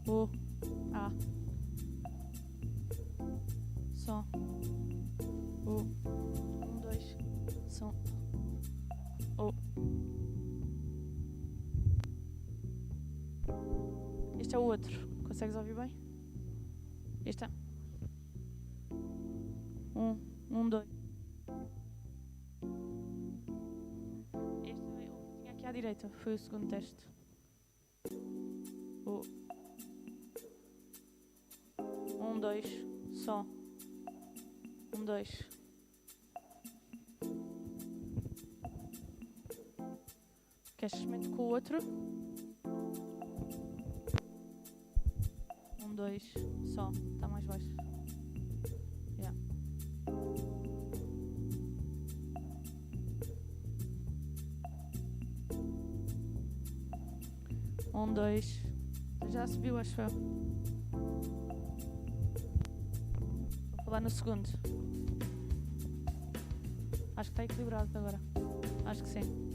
O, A. Som. O. 1, 2. Som. O. Este é o outro. Consegues ouvir bem? Este é. 1, 2. Este tinha aqui à direita. Foi o segundo teste. O. 1, 2. Som. 1, 2. Queres experimentar com o outro? 1, 2, só. Está mais baixo. Yeah. 1, 2. Já subiu, acho eu. Vou falar no segundo. Acho que está equilibrado agora. Acho que sim.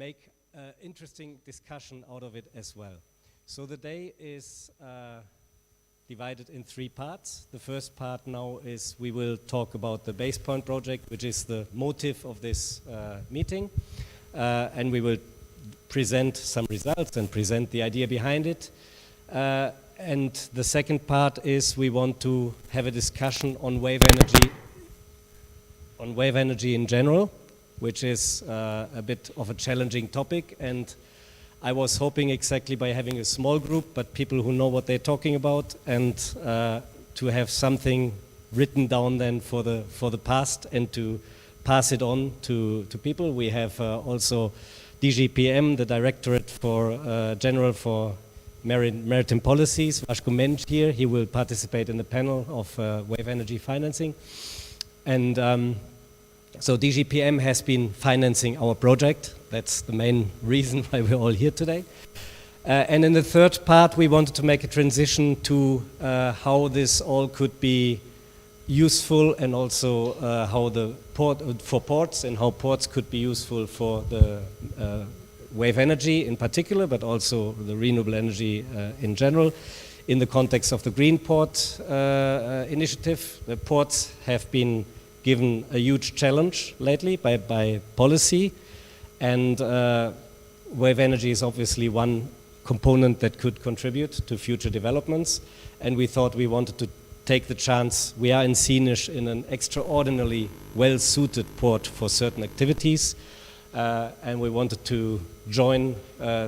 make an interesting discussion out of it as well. So the day is divided in 3 parts. The first part now is we will talk about the BASEPOINT project, which is the motive of this meeting, and we will present some results and present the idea behind it. And the second part is we want to have a discussion on wave energy in general, which is a bit of a challenging topic, and I was hoping exactly by having a small group, but people who know what they're talking about, and to have something written down then for the past and to pass it on to people. We have also DGPM, the Directorate for General for Maritime Policies, Vaško Menč here. He will participate in the panel of wave energy financing. And so DGPM has been financing our project. That's the main reason why we're all here today. And in the third part, we wanted to make a transition to how this all could be useful, and also how the for ports, and how ports could be useful for the wave energy in particular, but also the renewable energy in general. In the context of the Green Port initiative, the ports have been given a huge challenge lately by policy, and wave energy is obviously one component that could contribute to future developments, and we thought we wanted to take the chance. We are in Sines in an extraordinarily well-suited port for certain activities, and we wanted to join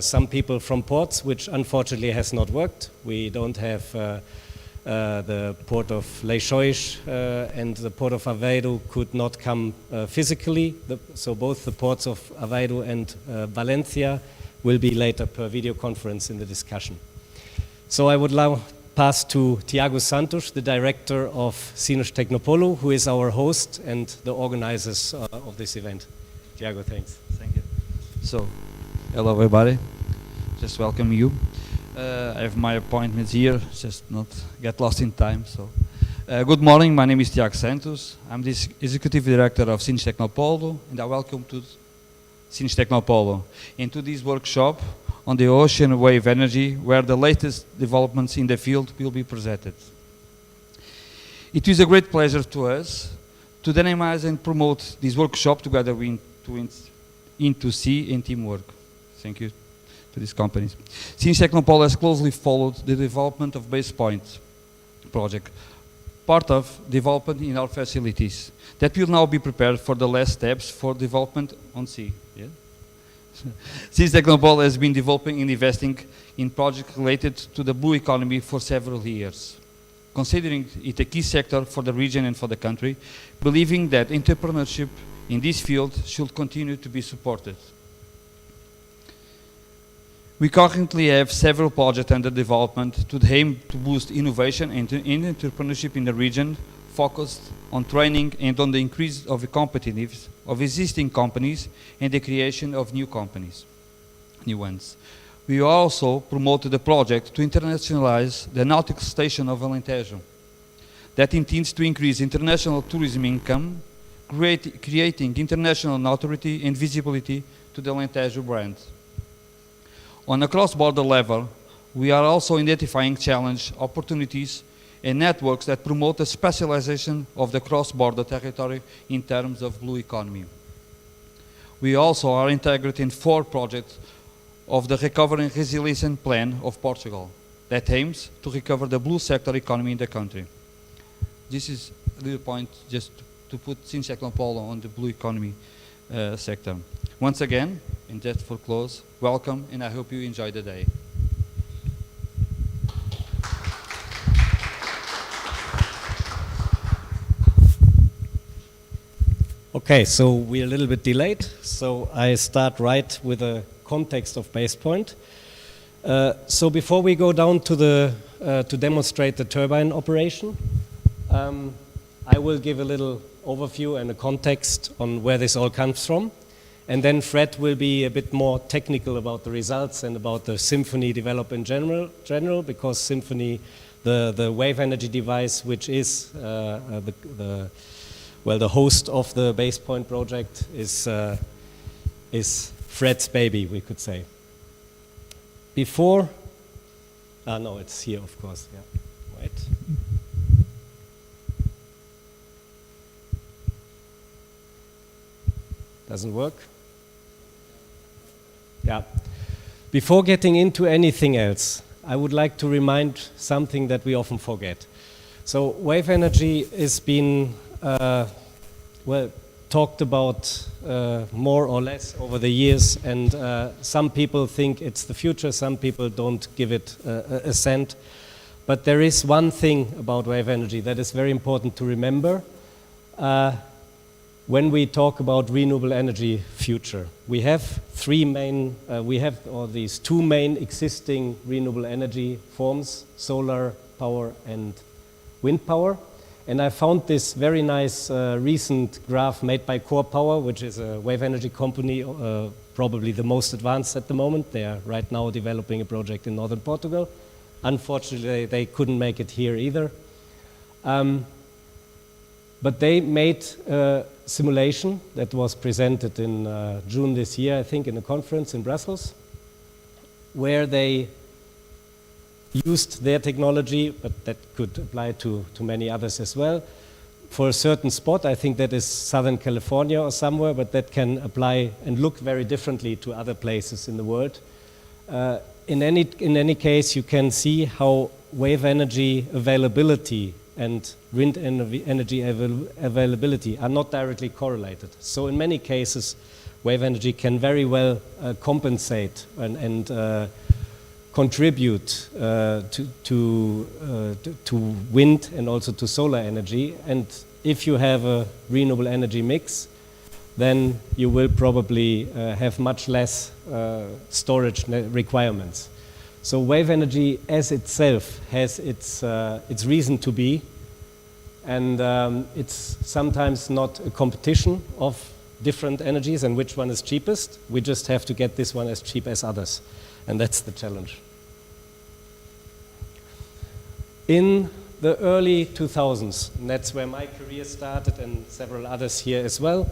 some people from ports, which unfortunately has not worked. We don't have the port of Leixões and the port of Aveiro could not come physically, so both the ports of Aveiro and Valencia will be later per video conference in the discussion. So I would now pass to Tiago Santos, the director of Sines Tecnopolo, who is our host and the organizers of this event. Tiago, thanks. Thank you. So, hello everybody, just welcome you. I have my appointments here, just not get lost in time. So, good morning, my name is Tiago Santos. I'm the executive director of Sines Tecnopolo, and I welcome to Sines Tecnopolo into this workshop on the ocean wave energy, where the latest developments in the field will be presented. It is a great pleasure to us to dynamize and promote this workshop together with Into-C and teamwork. Thank you to these companies. Sines Tecnopolo has closely followed the development of BASEPOINT project, part of development in our facilities, that will now be prepared for the last steps for development on sea. Yeah? Sines Tecnopolo has been developing and investing in projects related to the blue economy for several years, considering it a key sector for the region and for the country, believing that entrepreneurship in this field should continue to be supported. We currently have several projects under development to aim to boost innovation and entrepreneurship in the region, focused on training and on the increase of the competitiveness of existing companies and the creation of new companies, new ones. We also promoted a project to internationalize the nautical station of Alentejo that intends to increase international tourism income, creating international notoriety and visibility to the Alentejo brand. On a cross-border level, we are also identifying challenge opportunities and networks that promote the specialization of the cross-border territory in terms of blue economy. We also are integrated in 4 projects of the Recovery and Resilience Plan of Portugal that aims to recover the blue sector economy in the country. This is a little point just to put Sines Tecnopolo on the blue economy sector. Once again, and just for close, welcome, and I hope you enjoy the day. Okay, so we're a little bit delayed, so I start right with a context of BASEPOINT. So before we go down to to demonstrate the turbine operation, I will give a little overview and a context on where this all comes from. And then Fred will be a bit more technical about the results and about the Symphony development in general, because Symphony, the wave energy device, which is the host of the BASEPOINT project, is Fred's baby, we could say. Before, no, it's here, of course, yeah, right. Doesn't work? Yeah. Before getting into anything else, I would like to remind something that we often forget. So wave energy has been, talked about more or less over the years, and some people think it's the future, some people don't give it a cent. But there is one thing about wave energy that is very important to remember when we talk about renewable energy future. We have these two main existing renewable energy forms, solar power and wind power. And I found this very nice recent graph made by Core Power, which is a wave energy company, probably the most advanced at the moment. They are right now developing a project in northern Portugal. Unfortunately, they couldn't make it here either. But they made a simulation that was presented in June this year, I think, in a conference in Brussels, where they used their technology, but that could apply to many others as well, for a certain spot. I think that is Southern California or somewhere, but that can apply and look very differently to other places in the world. In any case, you can see how wave energy availability and wind energy availability are not directly correlated. So in many cases, wave energy can very well compensate and contribute to wind and also to solar energy. And if you have a renewable energy mix, then you will probably have much less storage requirements. So wave energy as itself has its reason to be, and it's sometimes not a competition of different energies and which one is cheapest. We just have to get this one as cheap as others, and that's the challenge. In the early 2000s, and that's where my career started and several others here as well,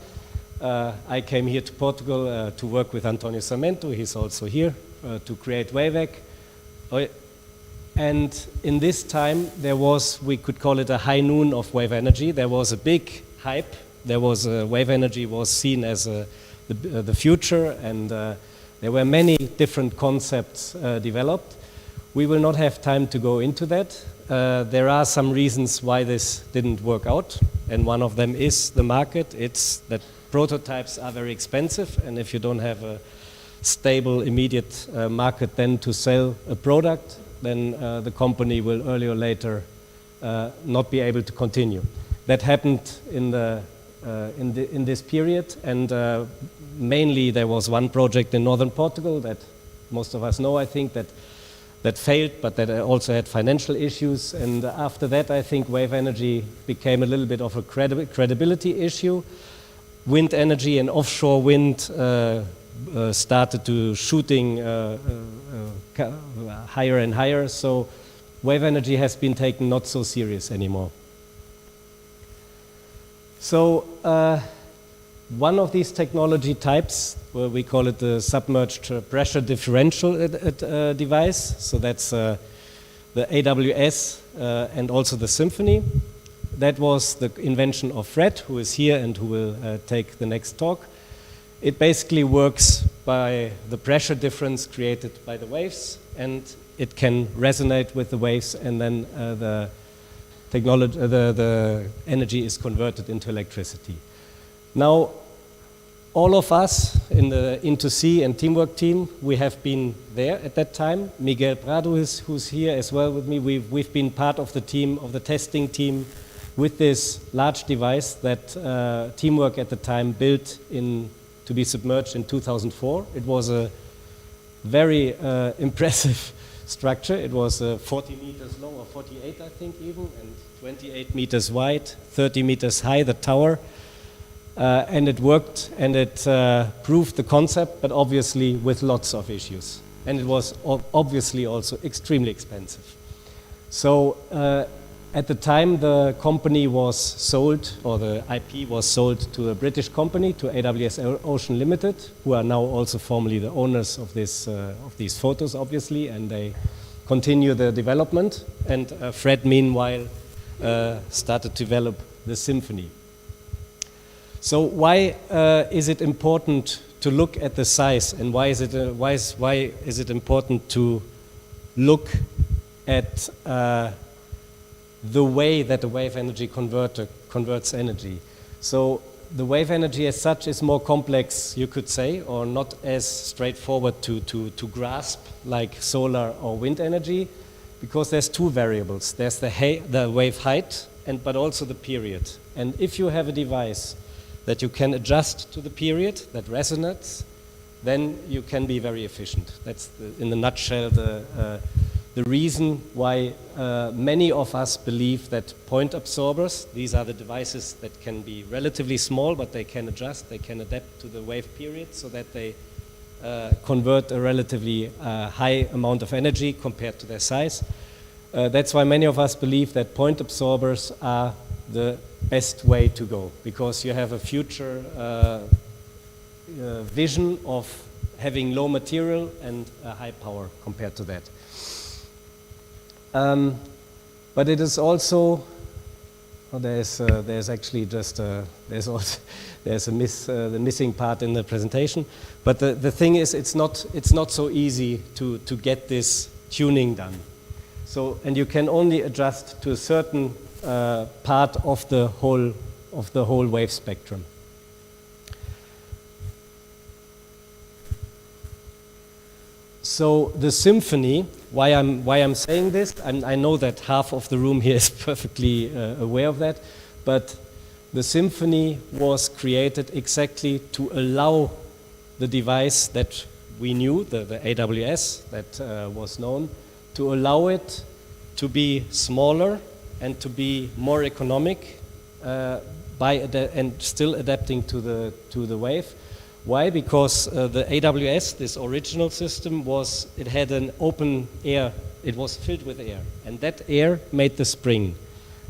I came here to Portugal to work with António Samento. He's also here to create WAVEC. And in this time, there was, we could call it a high noon of wave energy. There was a big hype. There was wave energy was seen as the future, and there were many different concepts developed. We will not have time to go into that. There are some reasons why this didn't work out, and one of them is the market. It's that prototypes are very expensive, and if you don't have a stable, immediate market then to sell a product, then the company will earlier or later not be able to continue. That happened in this period, and mainly there was one project in northern Portugal that most of us know, I think, that failed, but that also had financial issues. And after that, I think wave energy became a little bit of a credibility issue. Wind energy and offshore wind started to shooting higher and higher, so wave energy has been taken not so serious anymore. So one of these technology types, we call it the submerged pressure differential device, so that's the AWS and also the Symphony. That was the invention of Fred, who is here and who will take the next talk. It basically works by the pressure difference created by the waves, and it can resonate with the waves, and then the energy is converted into electricity. Now, all of us in the Into-C and Teamwork team, we have been there at that time. Miguel Prado, who's here as well with me, we've been part of the team, of the testing team, with this large device that Teamwork at the time built to be submerged in 2004. It was a very impressive structure. It was 40 meters long, or 48 I think even, and 28 meters wide, 30 meters high, the tower. And it worked, and it proved the concept, but obviously with lots of issues. And it was obviously also extremely expensive. So At the time, the company was sold, or the IP was sold to a British company, to AWS Ocean Limited, who are now also formally the owners of these photos, obviously, and they continue the development. And Fred, meanwhile, started to develop the symphony. So why is it important to look at the size, and why is it important to look at the way that the wave energy converter converts energy? So the wave energy as such is more complex, you could say, or not as straightforward to grasp like solar or wind energy, because there's two variables. There's the wave height, but also the period. And if you have a device that you can adjust to the period that resonates, then you can be very efficient. That's, in a nutshell, the reason why many of us believe that point absorbers, these are the devices that can be relatively small, but they can adjust, they can adapt to the wave period so that they convert a relatively high amount of energy compared to their size. That's why many of us believe that point absorbers are the best way to go, because you have a future vision of having low material and high power compared to that. But it is also, there's actually just there's the missing part in the presentation. But the thing is, it's not so easy to get this tuning done. So, and you can only adjust to a certain part of the whole wave spectrum. So the symphony, why I'm saying this, I know that half of the room here is perfectly aware of that, but the symphony was created exactly to allow the device that we knew, the AWS that was known, to allow it to be smaller and to be more economic and still adapting to the wave. Why? Because the AWS, this original system, it had an open air, it was filled with air, and that air made the spring,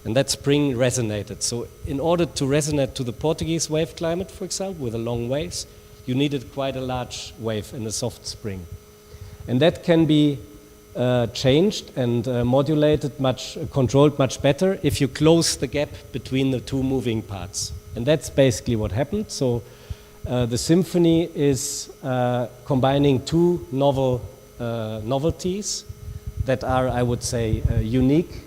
and that spring resonated. So in order to resonate to the Portuguese wave climate, for example, with the long waves, you needed quite a large wave and a soft spring. And that can be changed and modulated, controlled much better if you close the gap between the two moving parts. And that's basically what happened. So the symphony is combining two novelties that are, I would say, unique.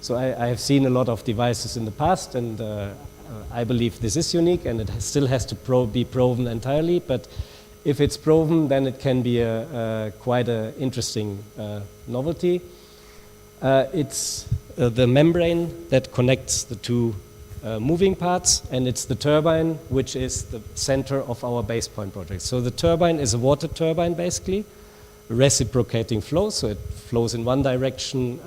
So I have seen a lot of devices in the past, and I believe this is unique, and it still has to be proven entirely. But if it's proven, then it can be quite an interesting novelty. It's the membrane that connects the two moving parts, and it's the turbine, which is the center of our BASEPOINT project. So the turbine is a water turbine, basically, reciprocating flow, so it flows in one direction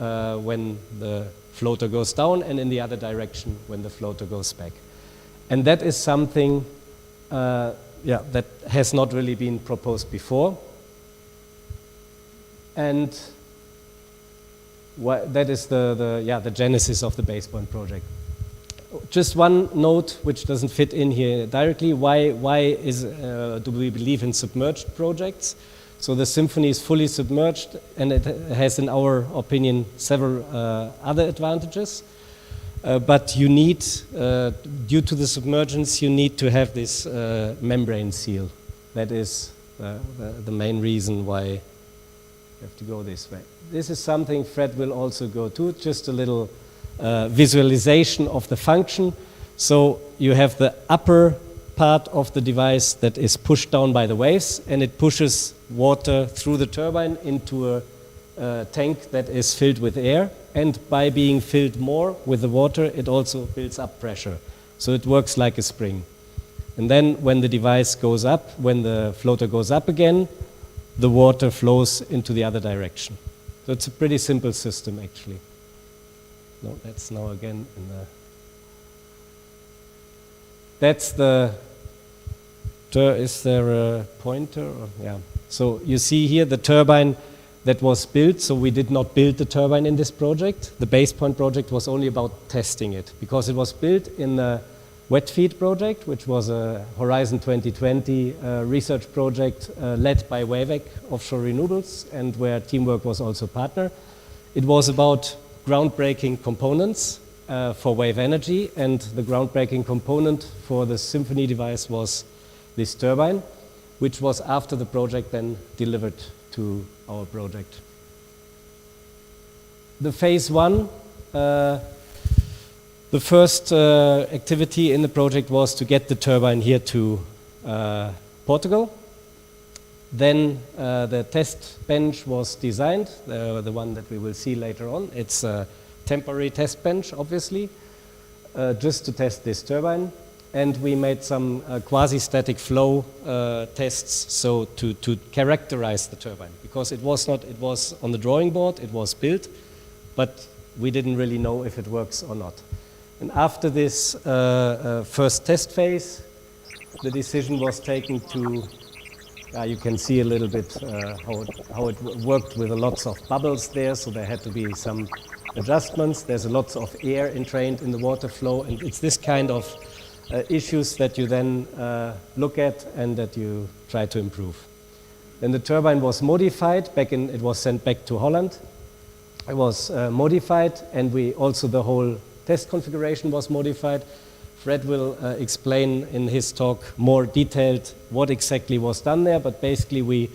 when the floater goes down, and in the other direction when the floater goes back. And that is something that has not really been proposed before. And that is the genesis of the BASEPOINT project. Just one note which doesn't fit in here directly. Why do we believe in submerged projects? So the symphony is fully submerged, and it has, in our opinion, several other advantages. But you need, due to the submergence, you need to have this membrane seal. That is the main reason why you have to go this way. This is something Fred will also go to, just a little visualization of the function. So you have the upper part of the device that is pushed down by the waves, and it pushes water through the turbine into a tank that is filled with air, and by being filled more with the water, it also builds up pressure. So it works like a spring. And then when the device goes up, when the floater goes up again, the water flows into the other direction. So it's a pretty simple system, actually. No, that's now again in the... That's the... Is there a pointer? Or, yeah. So you see here the turbine that was built, so we did not build the turbine in this project. The BASEPOINT project was only about testing it, because it was built in a wet feed project, which was a Horizon 2020 research project led by WAVEC Offshore Renewables, and where Teamwork was also partner. It was about groundbreaking components for wave energy, and the groundbreaking component for the Symphony device was this turbine, which was after the project then delivered to our project. The phase one, the first activity in the project was to get the turbine here to Portugal. Then the test bench was designed, the one that we will see later on. It's a temporary test bench, obviously, just to test this turbine. And we made some quasi-static flow tests, so to characterize the turbine, because it was on the drawing board, it was built, but we didn't really know if it works or not. And after this first test phase, the decision was taken to, you can see a little bit how it worked with lots of bubbles there, so there had to be some adjustments. There's lots of air entrained in the water flow, and it's this kind of issues that you then look at and that you try to improve. Then the turbine was modified, it was sent back to Holland. It was modified, and the whole test configuration was modified. Fred will explain in his talk more detailed what exactly was done there, but basically we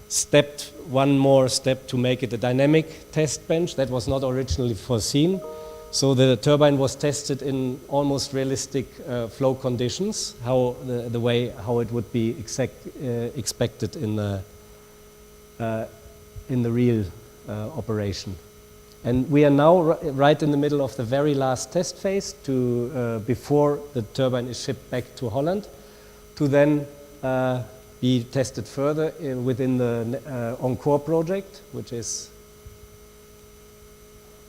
stepped one more step to make it a dynamic test bench that was not originally foreseen. So the turbine was tested in almost realistic flow conditions, how it would be expected in the real operation. And we are now right in the middle of the very last test phase before the turbine is shipped back to Holland, to then be tested further within the ENCORE project, which is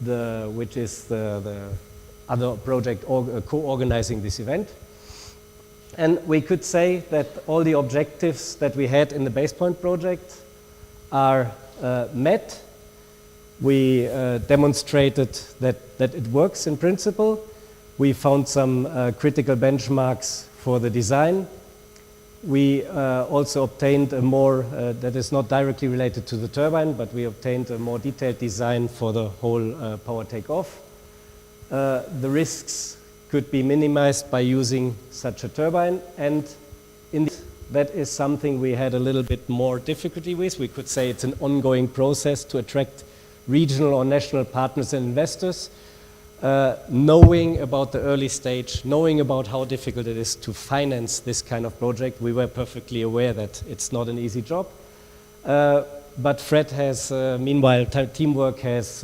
the other project co-organizing this event. And we could say that all the objectives that we had in the BASEPOINT project are met. We demonstrated that it works in principle. We found some critical benchmarks for the design. We also obtained a more, that is not directly related to the turbine, but we obtained a more detailed design for the whole power takeoff. The risks could be minimized by using such a turbine, and that is something we had a little bit more difficulty with. We could say it's an ongoing process to attract regional or national partners and investors. Knowing about the early stage, knowing about how difficult it is to finance this kind of project, we were perfectly aware that it's not an easy job. But Fred has, meanwhile, Teamwork has,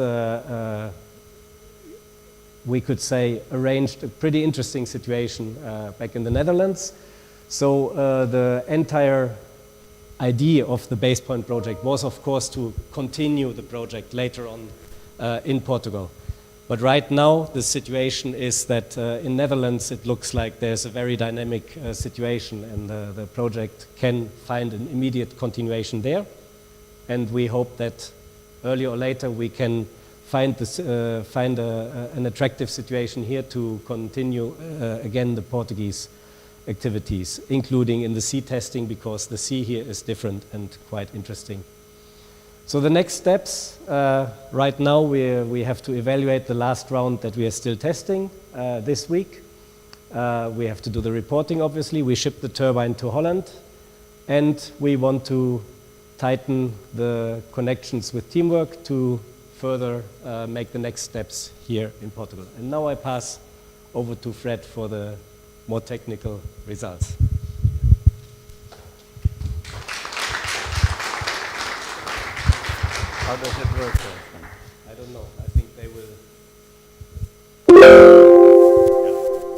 we could say, arranged a pretty interesting situation back in the Netherlands. So the entire idea of the BASEPOINT project was, of course, to continue the project later on in Portugal. But right now, the situation is that in Netherlands, it looks like there's a very dynamic situation, and the project can find an immediate continuation there. And we hope that earlier or later we can find an attractive situation here to continue again the Portuguese activities, including in the sea testing, because the sea here is different and quite interesting. So the next steps, right now we have to evaluate the last round that we are still testing this week. We have to do the reporting, obviously. We ship the turbine to Holland, and we want to tighten the connections with Teamwork to further make the next steps here in Portugal. And now I pass over to Fred for the more technical results. How does it work? I don't know. I think they will.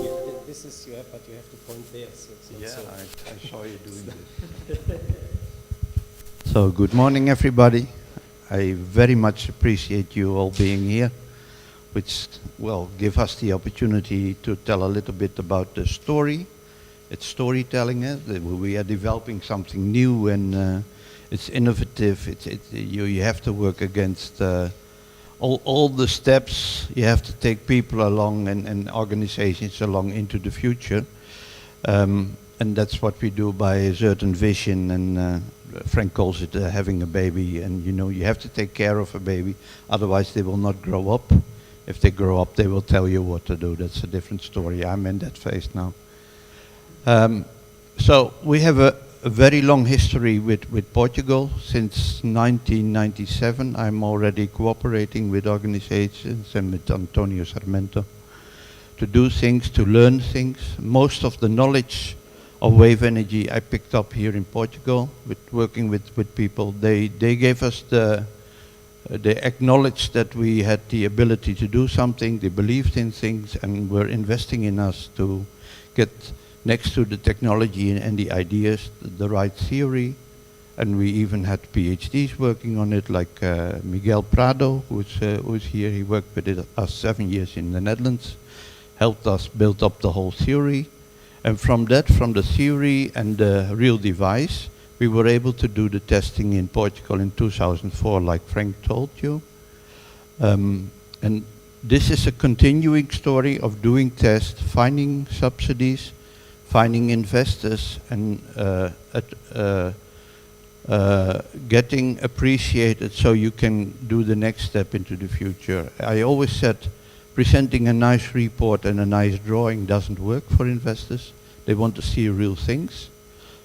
Yeah. This is your app, but you have to point there. So it's not so. I saw you doing this. So good morning, everybody. I very much appreciate you all being here, which will give us the opportunity to tell a little bit about the story. It's storytelling. We are developing something new it's innovative. You have to work against all the steps. You have to take people along and organizations along into the future. And that's what we do by a certain vision, and Frank calls it having a baby. And you have to take care of a baby, otherwise they will not grow up. If they grow up, they will tell you what to do. That's a different story. I'm in that phase now. So we have a very long history with Portugal. Since 1997, I'm already cooperating with organizations and with Antonio Sarmento to do things, to learn things. Most of the knowledge of wave energy I picked up here in Portugal, working with people. They gave us they acknowledged that we had the ability to do something, they believed in things, and were investing in us to get next to the technology and the ideas, the right theory. And we even had PhDs working on it, like Miguel Prado, who's here. He worked with us 7 years in the Netherlands, helped us build up the whole theory. And from that, from the theory and the real device, we were able to do the testing in Portugal in 2004, like Frank told you. And this is a continuing story of doing tests, finding subsidies, finding investors, and getting appreciated so you can do the next step into the future. I always said, presenting a nice report and a nice drawing doesn't work for investors. They want to see real things.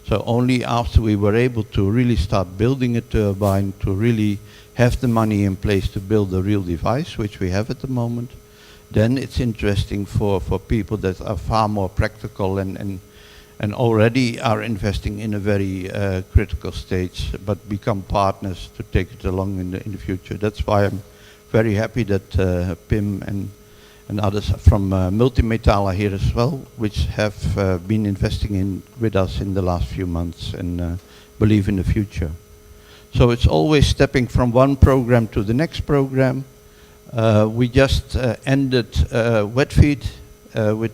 So only after we were able to really start building a turbine, to really have the money in place to build a real device, which we have at the moment, then it's interesting for people that are far more practical and already are investing in a very critical stage, but become partners to take it along in the future. That's why I'm very happy that Pim and others from Multimetal are here as well, which have been investing with us in the last few months and believe in the future. So it's always stepping from one program to the next program. We just ended wet feed with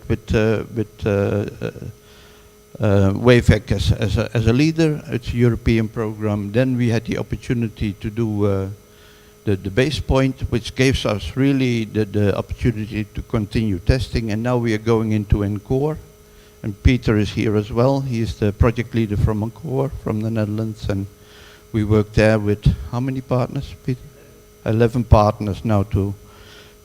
WAVEC as a leader. It's a European program. Then we had the opportunity to do the BASEPOINT, which gives us really the opportunity to continue testing. And now we are going into ENCORE. And Peter is here as well. He is the project leader from ENCORE, from the Netherlands. And we work there with how many partners, Peter? 11 partners now to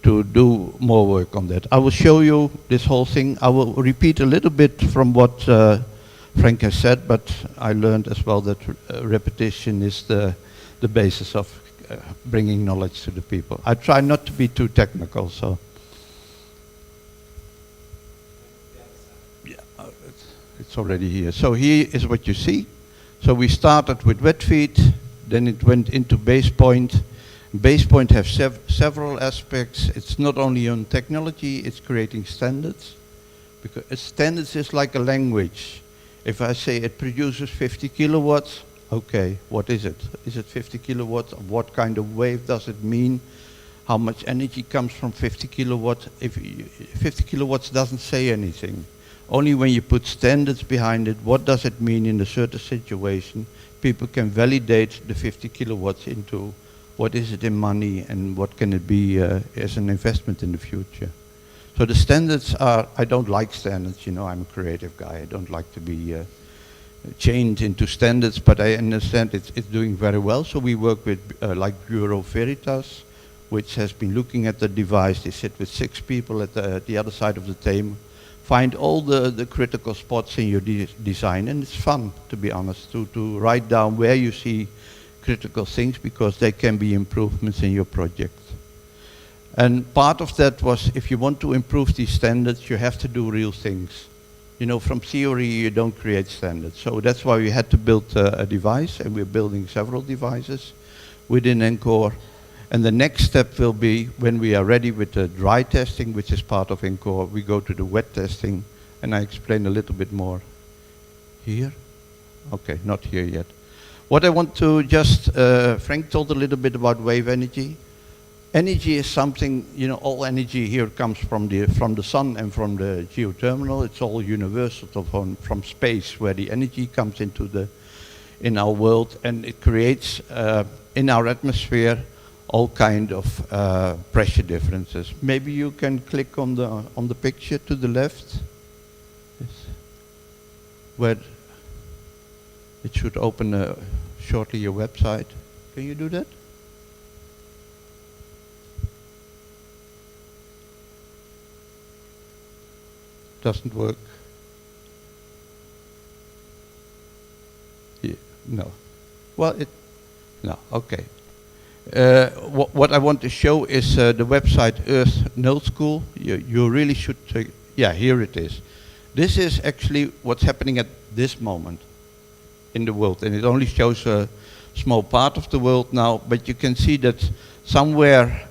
do more work on that. I will show you this whole thing. I will repeat a little bit from what Frank has said, but I learned as well that repetition is the basis of bringing knowledge to the people. I try not to be too technical, so. Yeah, it's already here. So here is what you see. So we started with wet feed, then it went into BASEPOINT. BASEPOINT has several aspects. It's not only on technology, it's creating standards. Because standards is like a language. If I say it produces 50 kilowatts, okay, what is it? Is it 50 kilowatts? What kind of wave does it mean? How much energy comes from 50 kilowatts? If 50 kilowatts doesn't say anything. Only when you put standards behind it, what does it mean in a certain situation, people can validate the 50 kilowatts into what is it in money and what can it be as an investment in the future. So the standards are, I don't like standards, you know, I'm a creative guy. I don't like to be chained into standards, but I understand it's doing very well. So we work with like Bureau Veritas, which has been looking at the device. They sit with 6 people at the other side of the table, find all the critical spots in your design, and it's fun, to be honest, to write down where you see critical things, because they can be improvements in your project. And part of that was, if you want to improve these standards, you have to do real things. You know, from theory, you don't create standards. So that's why we had to build a device, and we're building several devices within ENCORE. And the next step will be, when we are ready with the dry testing, which is part of ENCORE, we go to the wet testing, and I explain a little bit more. Here? Okay, not here yet. What I want to just, Frank told a little bit about wave energy. Energy is something, you know, all energy here comes from the sun and from the geothermal. It's all universal from space, where the energy comes into in our world, and it creates in our atmosphere all kind of pressure differences. Maybe you can click on the picture to the left, yes. Where it should open shortly your website. Can you do that? Doesn't work. Yeah, no. Well, no. Okay. What I want to show is the website Earth Null School. You really should take. Yeah, here it is. This is actually what's happening at this moment in the world, and it only shows a small part of the world now. But you can see that somewhere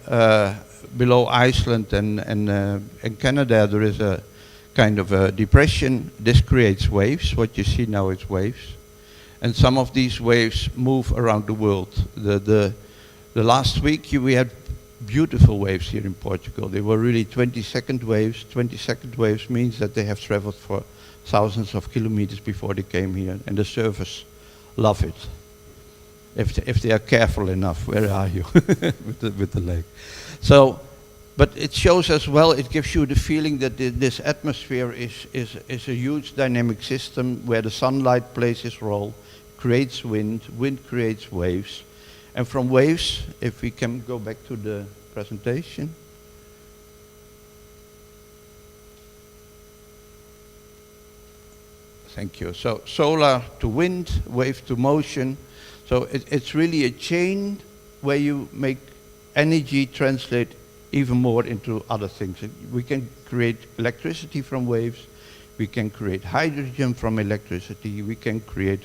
below Iceland and Canada there is a kind of a depression. This creates waves. What you see now is waves, and some of these waves move around the world. The last week we had beautiful waves here in Portugal. They were really 20-second waves. 20-second waves means that they have traveled for thousands of kilometers before they came here, and the surfers love it. If they are careful enough. Where are you? with the lake. So, but it shows as well, it gives you the feeling that this atmosphere is a huge dynamic system where the sunlight plays its role, creates wind creates waves. And from waves, if we can go back to the presentation. Thank you. So solar to wind, wave to motion. So it's really a chain where you make energy translate even more into other things. We can create electricity from waves. We can create hydrogen from electricity. We can create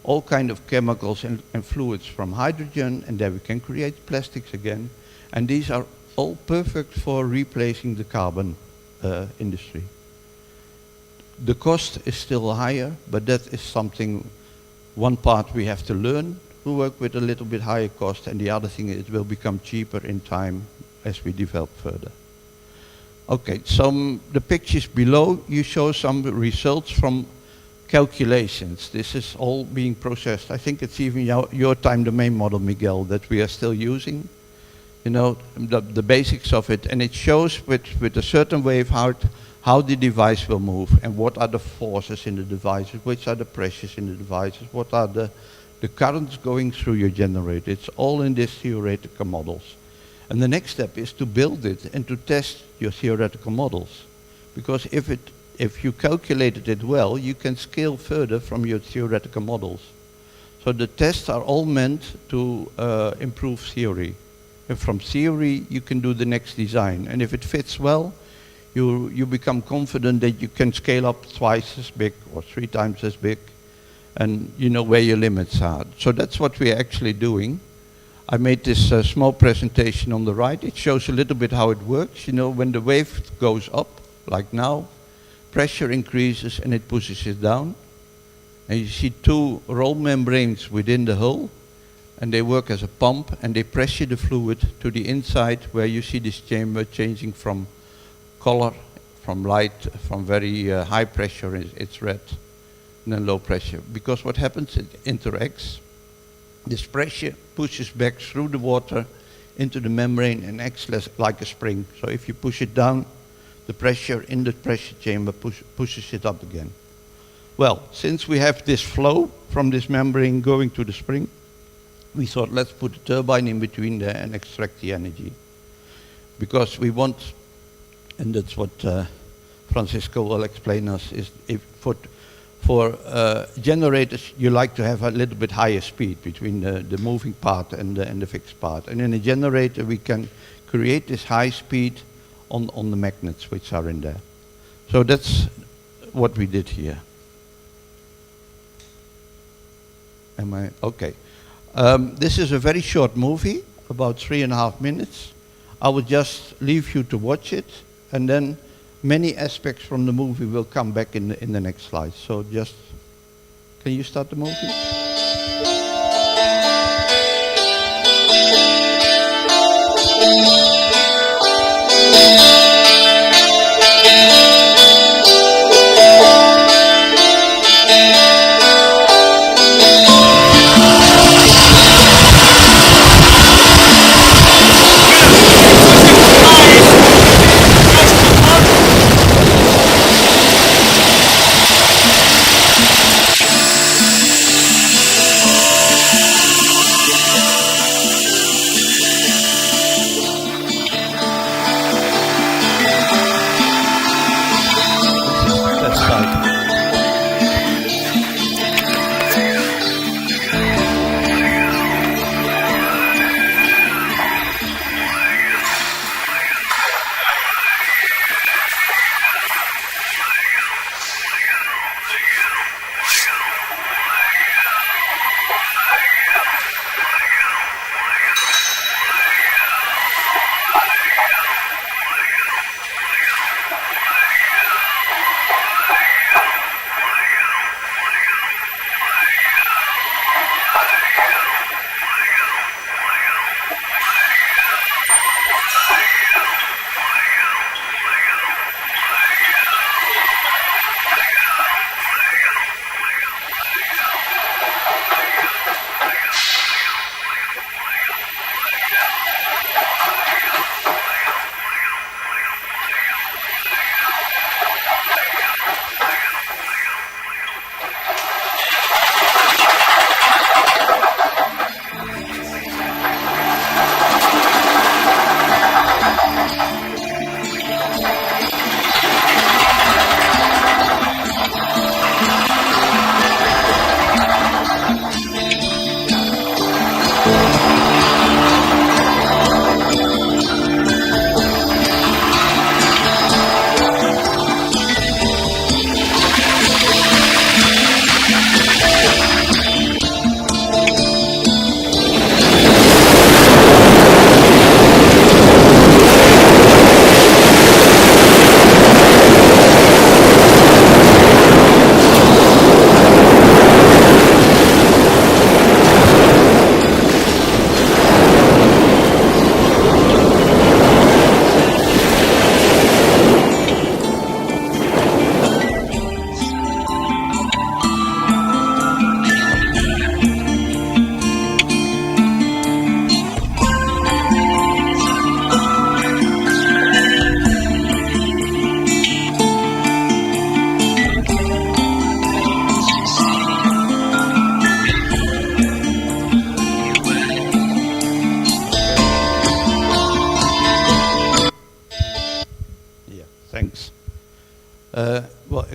all kind of chemicals and fluids from hydrogen, and then we can create plastics again. And these are all perfect for replacing the carbon industry. The cost is still higher, but that is something, one part we have to learn to work with a little bit higher cost, and the other thing is it will become cheaper in time as we develop further. Okay, the pictures below, you show some results from calculations. This is all being processed. I think it's even your time domain model, Miguel, that we are still using. You know, the basics of it, and it shows with a certain wave how the device will move, and what are the forces in the devices, which are the pressures in the devices, what are the currents going through your generator. It's all in these theoretical models. And the next step is to build it and to test your theoretical models. Because if you calculated it well, you can scale further from your theoretical models. So the tests are all meant to improve theory. And from theory, you can do the next design. And if it fits well, you become confident that you can scale up twice as big or 3 times as big, and you know where your limits are. So that's what we're actually doing. I made this small presentation on the right. It shows a little bit how it works. You know, when the wave goes up, like now, pressure increases and it pushes it down. And you see 2 roll membranes within the hull, and they work as a pump, and they pressure the fluid to the inside, where you see this chamber changing from color, from light, from very high pressure, it's red, and then low pressure. Because what happens, it interacts. This pressure pushes back through the water into the membrane and acts like a spring. So if you push it down, the pressure in the pressure chamber pushes it up again. Well, since we have this flow from this membrane going to the spring, we thought let's put a turbine in between there and extract the energy. Because we want, and that's what Francisco will explain us, is if for generators, you like to have a little bit higher speed between the moving part and the fixed part. And in a generator, we can create this high speed on the magnets which are in there. So that's what we did here. Am I? Okay. This is a very short movie, about 3.5 minutes. I will just leave you to watch it, and then many aspects from the movie will come back in the next slide. So just, can you start the movie?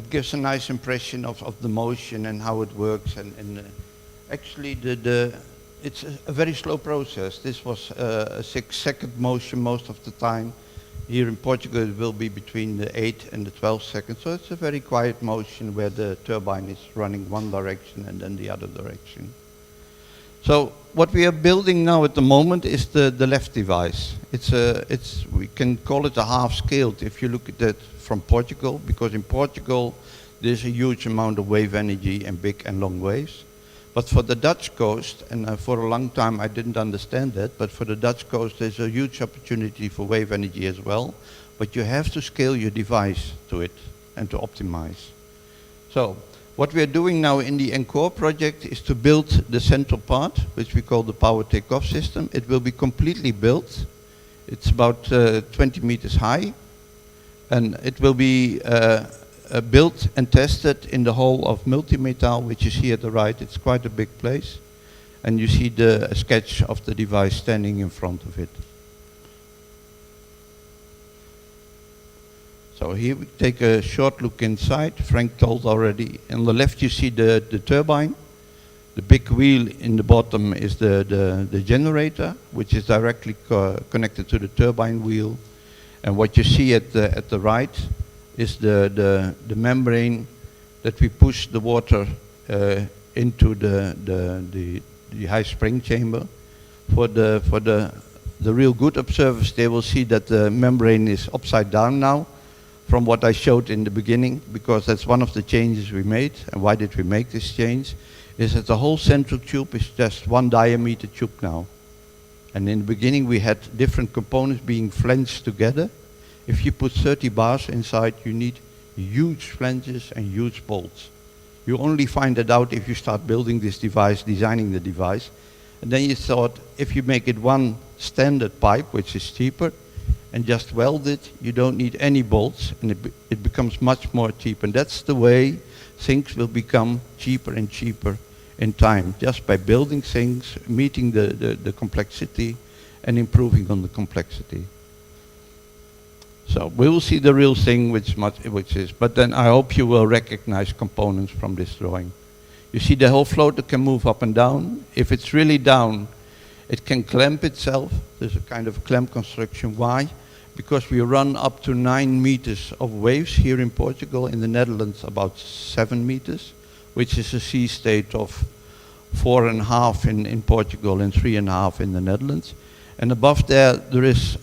it gives a nice impression of the motion and how it works. And actually, it's a very slow process. This was a 6-second motion most of the time. Here in Portugal, it will be between the 8 and the 12 seconds. So it's a very quiet motion where the turbine is running one direction and then the other direction. So what we are building now at the moment is the left device. We can call it a half-scaled if you look at that from Portugal, because in Portugal, there's a huge amount of wave energy and big and long waves. But for the Dutch coast, and for a long time I didn't understand that, but for the Dutch coast there's a huge opportunity for wave energy as well, but you have to scale your device to it and to optimize. So what we are doing now in the ENCORE project is to build the central part, which we call the power takeoff system. It will be completely built. It's about 20 meters high, and it will be built and tested in the hall of multi-metal, which is here at the right. It's quite a big place. And you see the sketch of the device standing in front of it. So here we take a short look inside. Frank told already. On the left you see the turbine. The big wheel in the bottom is the generator, which is directly connected to the turbine wheel. And what you see at the right is the membrane that we push the water into the high spring chamber. For the real good observers, they will see that the membrane is upside down now, from what I showed in the beginning, because that's one of the changes we made. And why did we make this change? Is that the whole central tube is just one diameter tube now. And in the beginning we had different components being flanged together. If you put 30 bars inside, you need huge flanges and huge bolts. You only find that out if you start building this device, designing the device. And then you thought, if you make it one standard pipe, which is cheaper, and just weld it, you don't need any bolts, and it becomes much more cheap. And that's the way things will become cheaper and cheaper in time, just by building things, meeting the complexity, and improving on the complexity. So we will see the real thing, which is, but then I hope you will recognize components from this drawing. You see the whole floater can move up and down. If it's really down, it can clamp itself. There's a kind of clamp construction. Why? Because we run up to 9 meters of waves here in Portugal. In the Netherlands, about 7 meters, which is a sea state of 4.5 in Portugal and 3.5 in the Netherlands. And above there is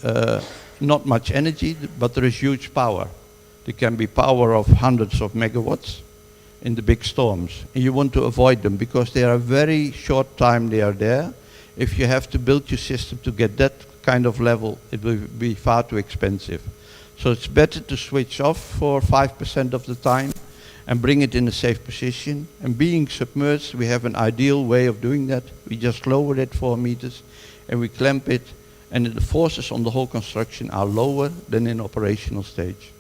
not much energy, but there is huge power. There can be power of hundreds of megawatts in the big storms. And you want to avoid them because they are a very short time they are there. If you have to build your system to get that kind of level, it will be far too expensive. So it's better to switch off for 5% of the time and bring it in a safe position. And being submerged, we have an ideal way of doing that. We just lower it 4 meters and we clamp it, and the forces on the whole construction are lower than in operational stage.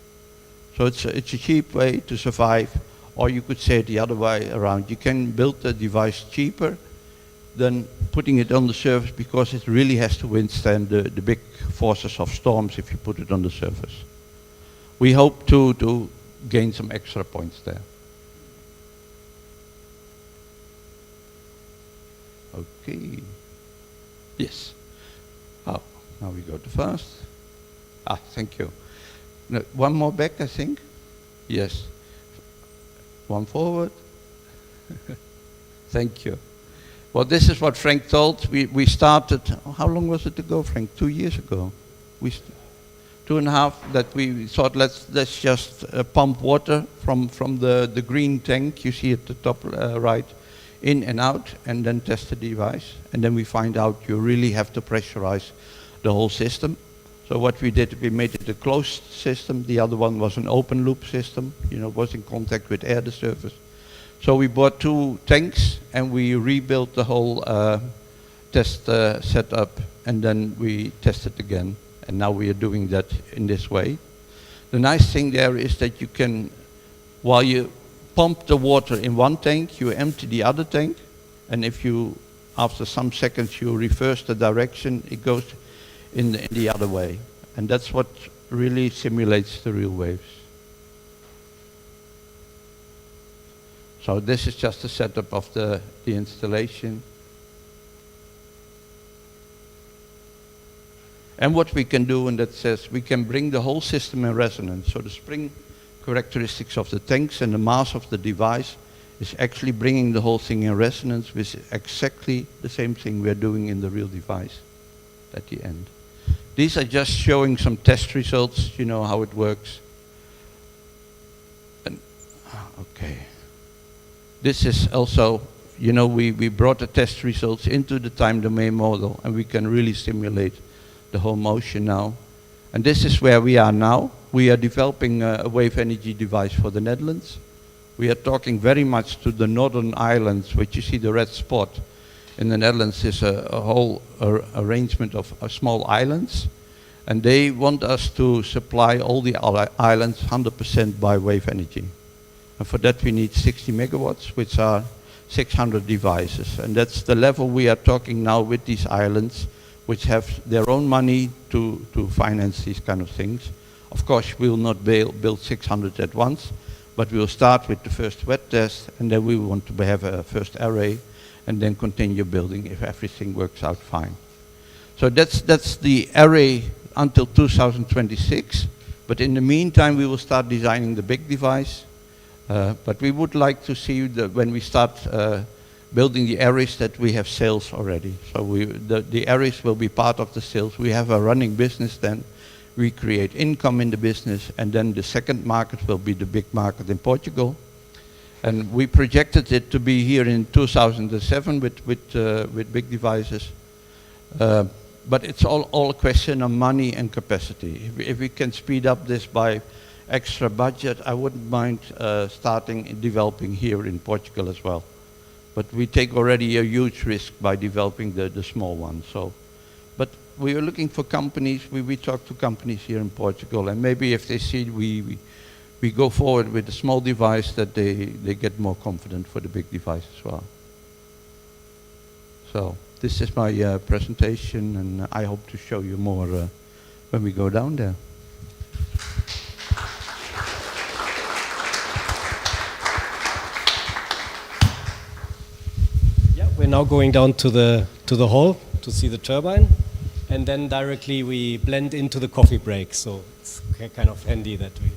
So it's a cheap way to survive, or you could say it the other way around. You can build the device cheaper than putting it on the surface, because it really has to withstand the big forces of storms if you put it on the surface. We hope to gain some extra points there. Okay. Yes. Oh, now we go to fast. Ah, thank you. No, one more back, I think. Yes. One forward. Thank you. Well, this is what Frank told. We started, how long was it ago, Frank? 2 years ago. 2.5, that we thought let's just pump water from the green tank you see at the top right, in and out, and then test the device. And then we find out you really have to pressurize the whole system. So what we did, we made it a closed system. The other one was an open loop system, was in contact with air, the surface. So we bought 2 tanks and we rebuilt the whole test setup, and then we tested again. And now we are doing that in this way. The nice thing there is that you can, while you pump the water in one tank, you empty the other tank, and if you, after some seconds, you reverse the direction, it goes in the other way. And that's what really simulates the real waves. So this is just a setup of the installation. And what we can do, and that says we can bring the whole system in resonance. So the spring characteristics of the tanks and the mass of the device is actually bringing the whole thing in resonance with exactly the same thing we're doing in the real device at the end. These are just showing some test results, you know how it works. And, okay. This is also, you know, we brought the test results into the time domain model, and we can really simulate the whole motion now. And this is where we are now. We are developing a wave energy device for the Netherlands. We are talking very much to the northern islands, which you see the red spot. In the Netherlands is a whole arrangement of small islands. And they want us to supply all the islands 100% by wave energy. And for that we need 60 megawatts, which are 600 devices. And that's the level we are talking now with these islands, which have their own money to finance these kind of things. Of course, we will not build 600 at once, but we will start with the first wet test, and then we want to have a first array, and then continue building if everything works out fine. So that's the array until 2026, but in the meantime, we will start designing the big device. But we would like to see when we start building the arrays that we have sales already. So the arrays will be part of the sales. We have a running business then. We create income in the business, and then the second market will be the big market in Portugal. And we projected it to be here in 2007 with big devices. But it's all a question of money and capacity. If we can speed up this by extra budget, I wouldn't mind starting developing here in Portugal as well. But we take already a huge risk by developing the small one. So, but we are looking for companies. We talk to companies here in Portugal, and maybe if they see we go forward with a small device, that they get more confident for the big device as well. So this is my presentation, and I hope to show you more when we go down there. We're now going down to the hall to see the turbine, and then directly we blend into the coffee break. So it's kind of handy that we.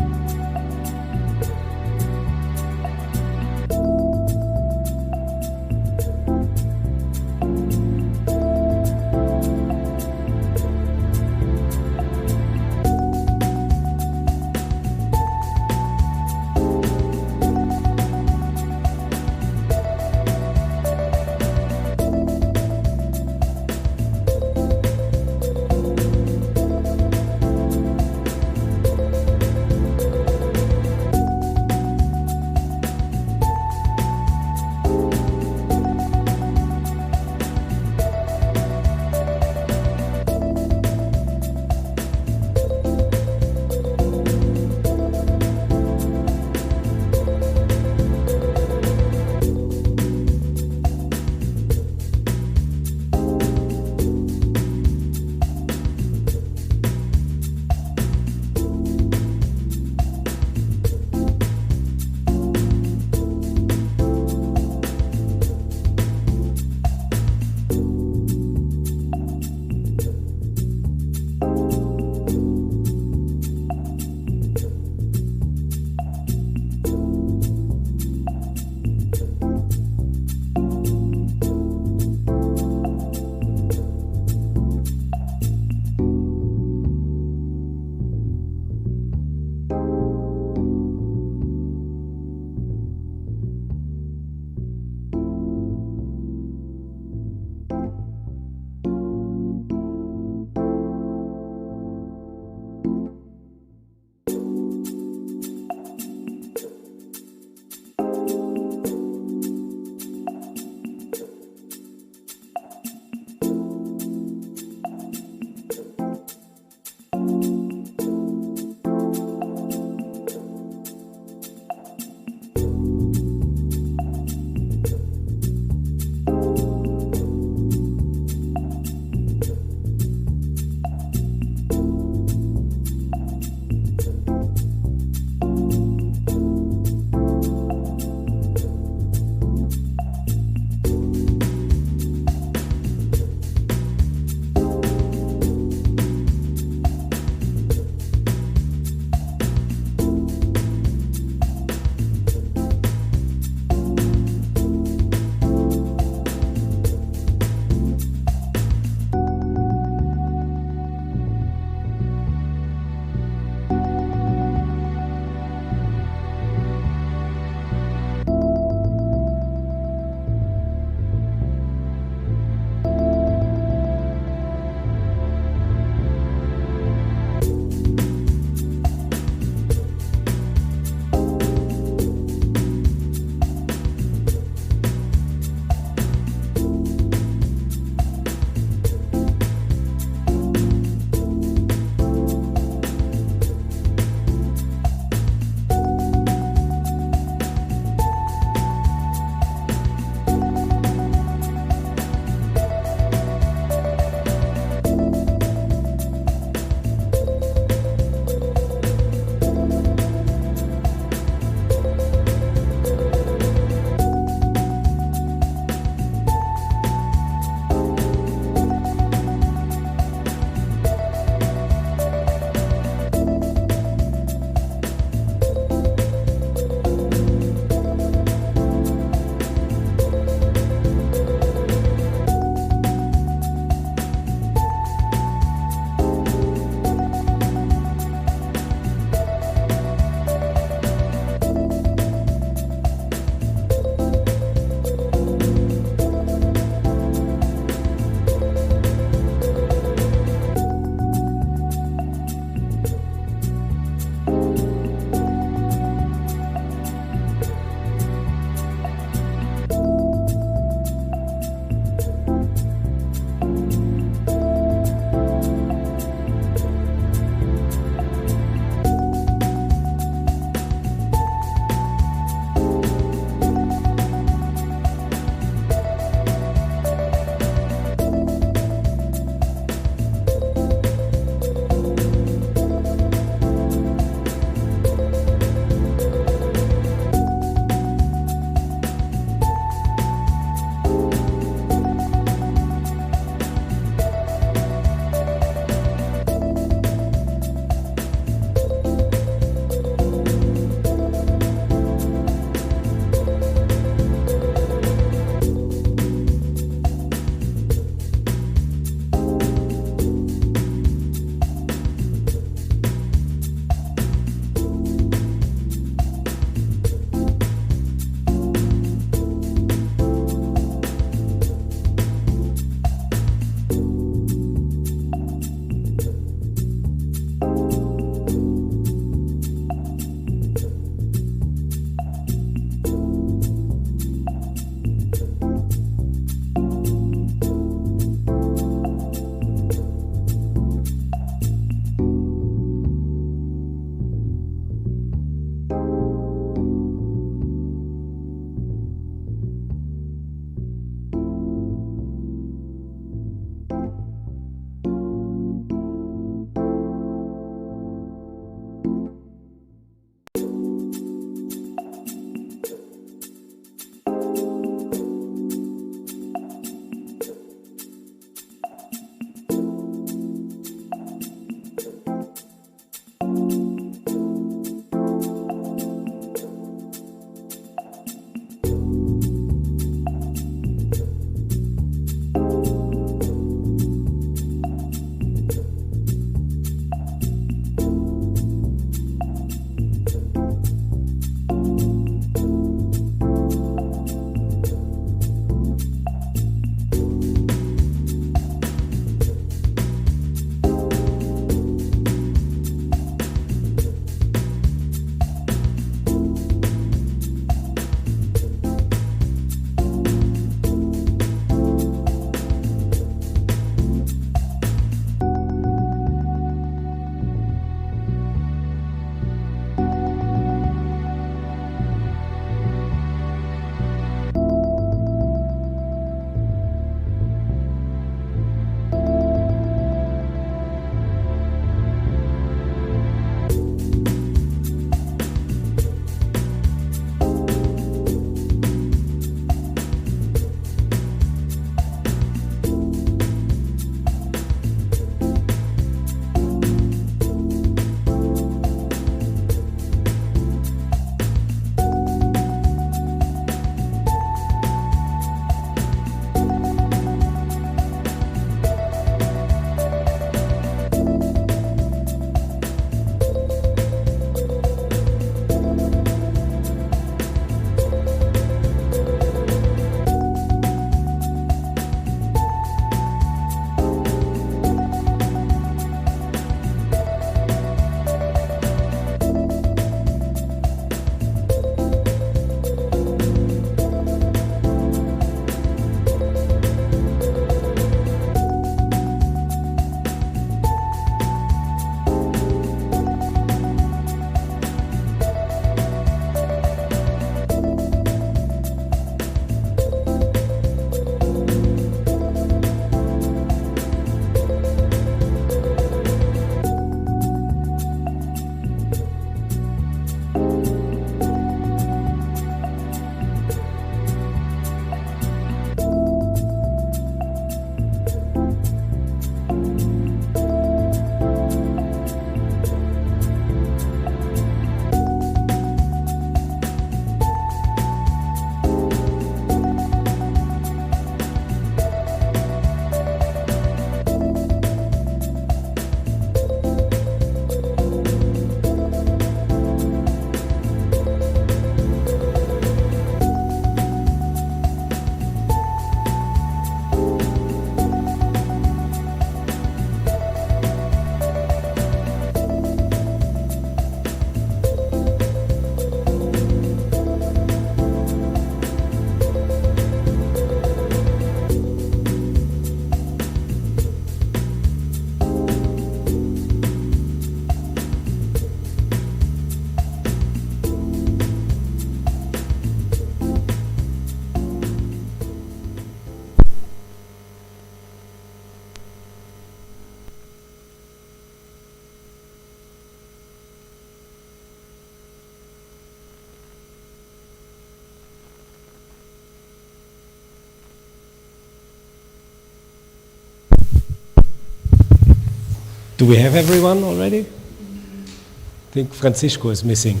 Do we have everyone already? I think Francisco is missing.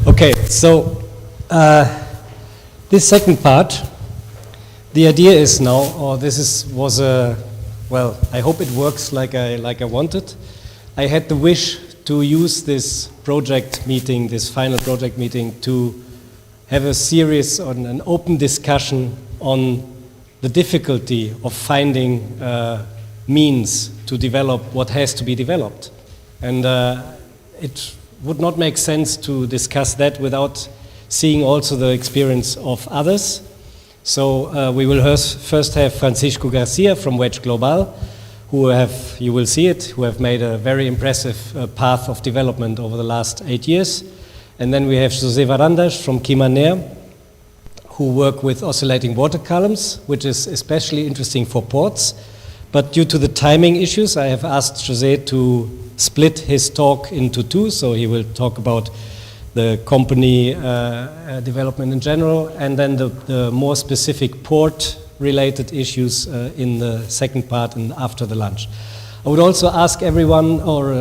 Okay, so this second part, the idea is now, or was a, well, I hope it works like I wanted. I had the wish to use this project meeting, this final project meeting, to have a series on an open discussion on the difficulty of finding means to develop what has to be developed. And it would not make sense to discuss that without seeing also the experience of others. So we will first have Francisco Garcia from Wedge Global, you will see it, who have made a very impressive path of development over the last 8 years. And then we have José Varandas from Quimaner, who work with oscillating water columns, which is especially interesting for ports. But due to the timing issues, I have asked José to split his talk into two, so he will talk about the company development in general, and then the more specific port-related issues in the second part and after the lunch. I would also ask everyone, or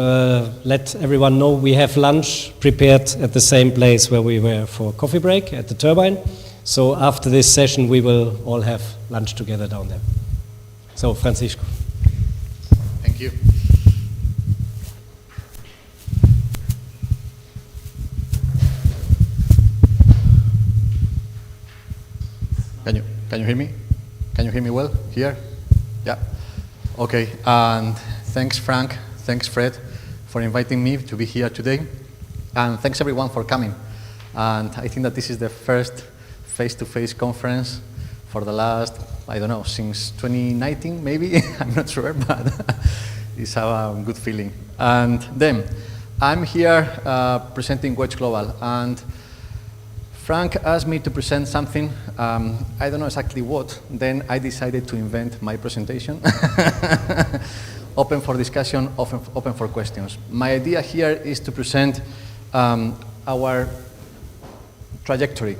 let everyone know, we have lunch prepared at the same place where we were for coffee break, at the turbine. So after this session, we will all have lunch together down there. So, Francisco. Thank you. Can you hear me? Can you hear me well here? Yeah. Okay. And thanks, Frank. Thanks, Fred, for inviting me to be here today. And thanks, everyone, for coming. And I think that this is the first face-to-face conference for the last, I don't know, since 2019, maybe? I'm not sure, but it's a good feeling. And then, I'm here presenting Wedge Global, and Frank asked me to present something, I don't know exactly what, then I decided to invent my presentation. Open for discussion, open for questions. My idea here is to present our trajectory.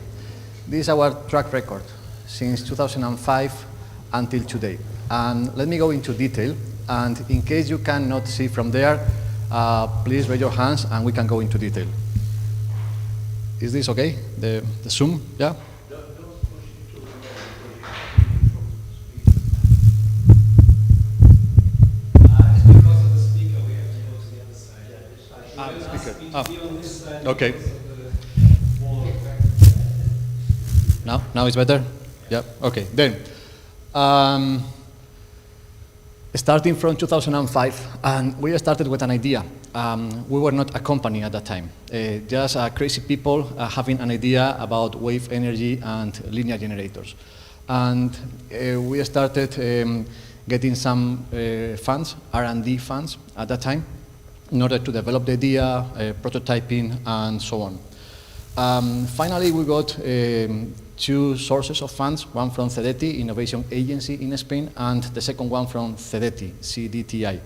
This is our track record since 2005 until today. And let me go into detail, and in case you cannot see from there, please raise your hands and we can go into detail. Is this okay? The Zoom, yeah? Speaker. Okay. Now it's better? Yeah, okay. Then, starting from 2005, and we started with an idea. We were not a company at that time, just crazy people having an idea about wave energy and linear generators. And we started getting some funds, R&D funds at that time, in order to develop the idea, prototyping, and so on. Finally, we got two sources of funds, one from CEDETI, Innovation Agency in Spain, and the second one from CEDETI, CDTI.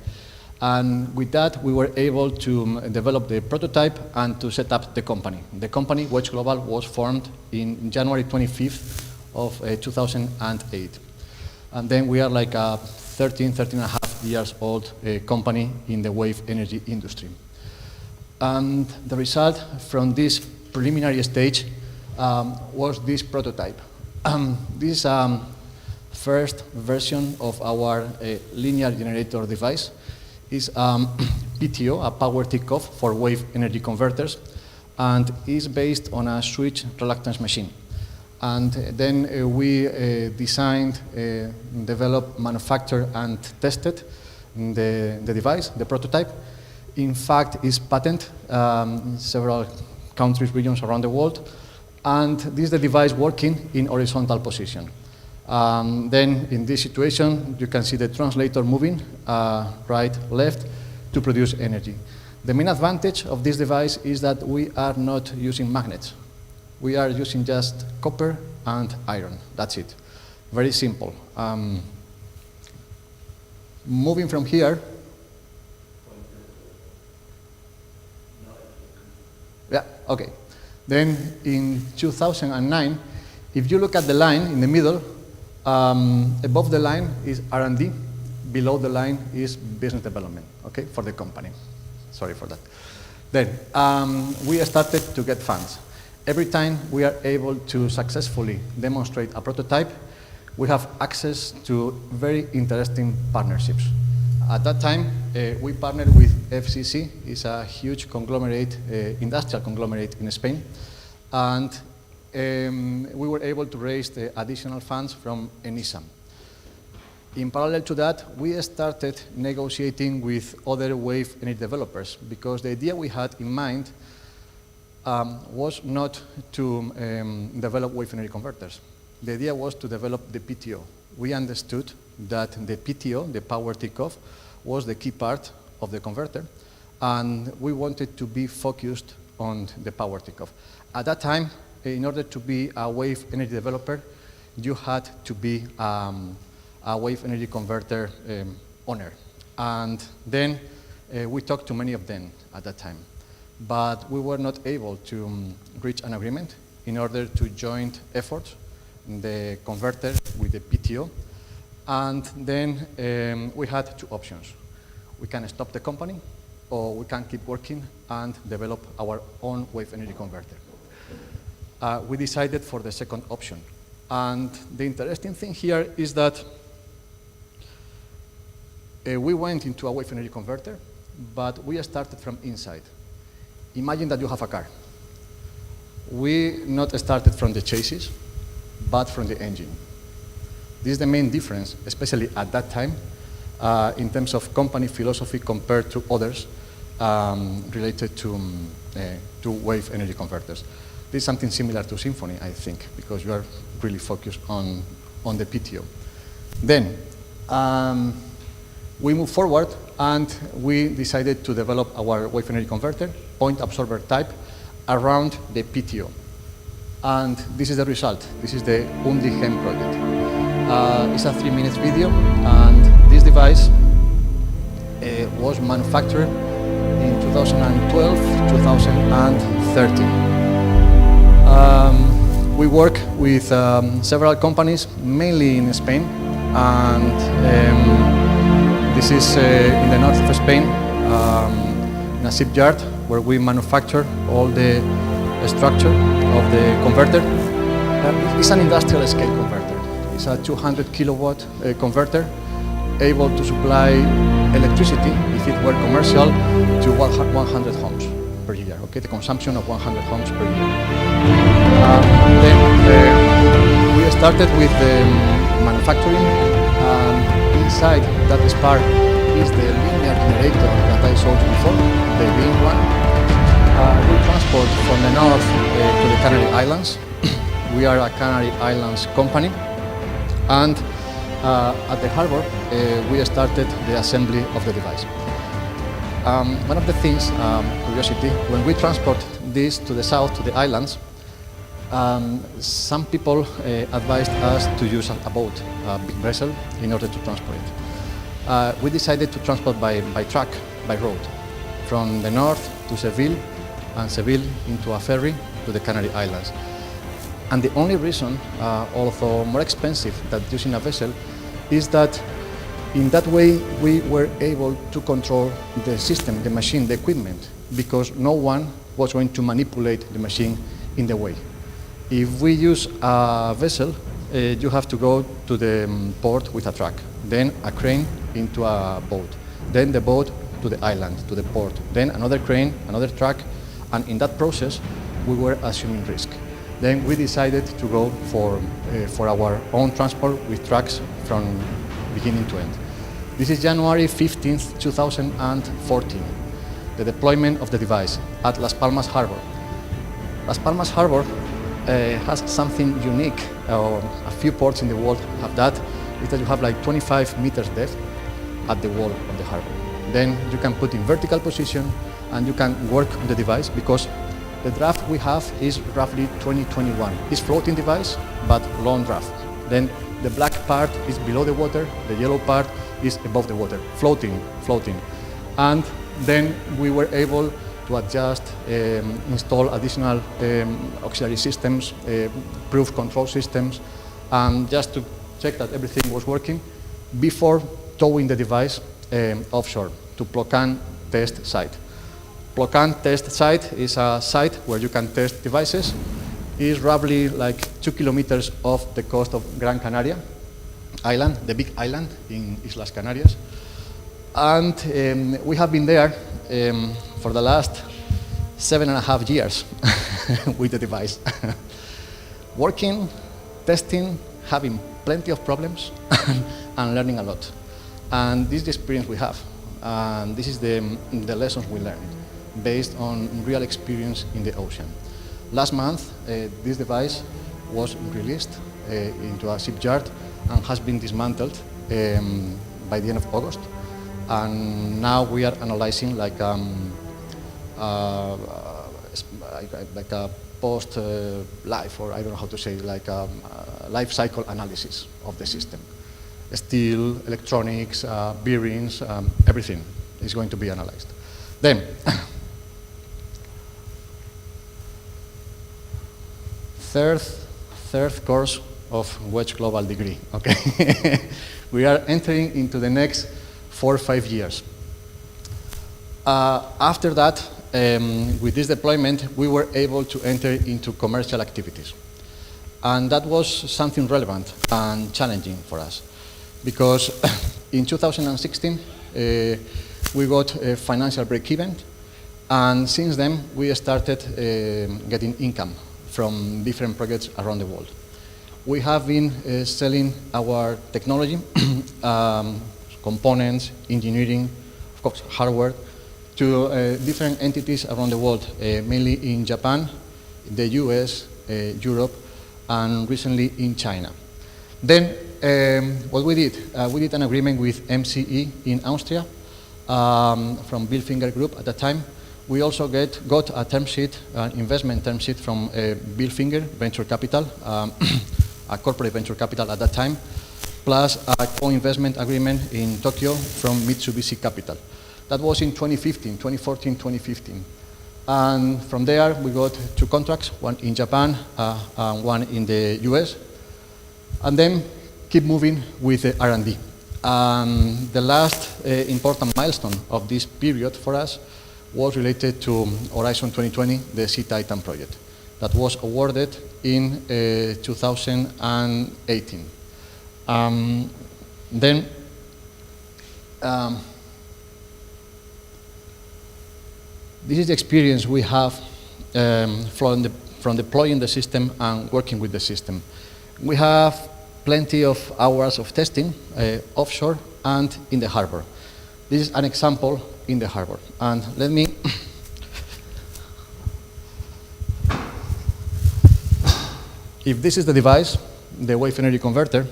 And with that, we were able to develop the prototype and to set up the company. The company, Wedge Global, was formed in January 25th of 2008. And then we are like a 13 and a half years old company in the wave energy industry. And the result from this preliminary stage was this prototype. This first version of our linear generator device is PTO, a power takeoff for wave energy converters, and is based on a switch reluctance machine. And then we designed, developed, manufactured, and tested the device, the prototype. In fact, it's patented in several countries, regions around the world. And this is the device working in horizontal position. Then in this situation, you can see the translator moving right, left to produce energy. The main advantage of this device is that we are not using magnets. We are using just copper and iron. That's it. Very simple. Moving from here. Yeah, okay. Then in 2009, if you look at the line in the middle, above the line is R&D, below the line is business development, okay, for the company. Sorry for that. Then we started to get funds. Every time we are able to successfully demonstrate a prototype, we have access to very interesting partnerships. At that time, we partnered with FCC. It's a huge conglomerate, industrial conglomerate in Spain. And we were able to raise the additional funds from ENISA. In parallel to that, we started negotiating with other wave energy developers, because the idea we had in mind was not to develop wave energy converters. The idea was to develop the PTO. We understood that the PTO, the power takeoff, was the key part of the converter, and we wanted to be focused on the power takeoff. At that time, in order to be a wave energy developer, you had to be a wave energy converter owner. And then we talked to many of them at that time, but we were not able to reach an agreement in order to join efforts, the converter with the PTO. And then we had two options. We can stop the company, or we can keep working and develop our own wave energy converter. We decided for the second option. And the interesting thing here is that we went into a wave energy converter, but we started from inside. Imagine that you have a car. We not started from the chassis, but from the engine. This is the main difference, especially at that time, in terms of company philosophy compared to others related to wave energy converters. This is something similar to Symphony, I think, because you are really focused on the PTO. Then, we moved forward and we decided to develop our wave energy converter, point absorber type, around the PTO. And this is the result. This is the Hem project. It's a 3-minute video, and this device was manufactured in 2012, 2013. We work with several companies, mainly in Spain, and this is in the north of Spain, in a shipyard where we manufacture all the structure of the converter. It's an industrial scale converter. It's a 200 kilowatt converter, able to supply electricity, if it were commercial, to 100 homes per year. Okay, the consumption of 100 homes per year. Then we started with the manufacturing. Inside that part is the linear generator that I showed you before, the green one. We transport from the north to the Canary Islands. We are a Canary Islands company, and at the harbor we started the assembly of the device. One of the things, curiosity, when we transport this to the south, to the islands, some people advised us to use a boat, a big vessel, in order to transport it. We decided to transport by truck, by road, from the north to Seville, and Seville into a ferry to the Canary Islands. And the only reason, although more expensive than using a vessel, is that in that way we were able to control the system, the machine, the equipment, because no one was going to manipulate the machine in the way. If we use a vessel, you have to go to the port with a truck, then a crane into a boat, then the boat to the island, to the port, then another crane, another truck, and in that process we were assuming risk. Then we decided to go for our own transport with trucks from beginning to end. This is January 15th, 2014, the deployment of the device at Las Palmas Harbor. Las Palmas Harbor has something unique. A few ports in the world have that, is that you have like 25 meters depth at the wall of the harbor. Then you can put in vertical position and you can work on the device, because the draft we have is roughly 2021. It's floating device, but long draft. Then the black part is below the water, the yellow part is above the water, floating. And then we were able to adjust, install additional auxiliary systems, proof control systems, and just to check that everything was working before towing the device offshore to Plocan test site. Plocan test site is a site where you can test devices. It's roughly like 2 kilometers off the coast of Gran Canaria island, the big island in Islas Canarias. And we have been there for the last 7.5 years with the device. Working, testing, having plenty of problems, and learning a lot. And this is the experience we have. And this is the lessons we learned, based on real experience in the ocean. Last month, this device was released into a shipyard and has been dismantled by the end of August. And now we are analyzing like a post-life, or I don't know how to say, like a life cycle analysis of the system. Steel, electronics, bearings, everything is going to be analyzed. Then, third course of Wedge Global degree, okay? We are entering into the next 4 or 5 years. After that, with this deployment, we were able to enter into commercial activities. And that was something relevant and challenging for us, because in 2016, we got a financial break-even, and since then, we started getting income from different projects around the world. We have been selling our technology, components, engineering, of course, hardware, to different entities around the world, mainly in Japan, the US, Europe, and recently in China. Then, what we did an agreement with MCE in Austria, from Bilfinger Group at the time. We also got a term sheet, an investment term sheet from Bilfinger Venture Capital, a corporate venture capital at that time, plus a co-investment agreement in Tokyo from Mitsubishi Capital. That was in 2014, 2015. And from there, we got 2 contracts, one in Japan and one in the US. And then keep moving with the R&D. The last important milestone of this period for us was related to Horizon 2020, the Sea Titan project, that was awarded in 2018. This is the experience we have from deploying the system and working with the system. We have plenty of hours of testing offshore and in the harbor. This is an example in the harbor. And let me if this is the device, the wave energy converter,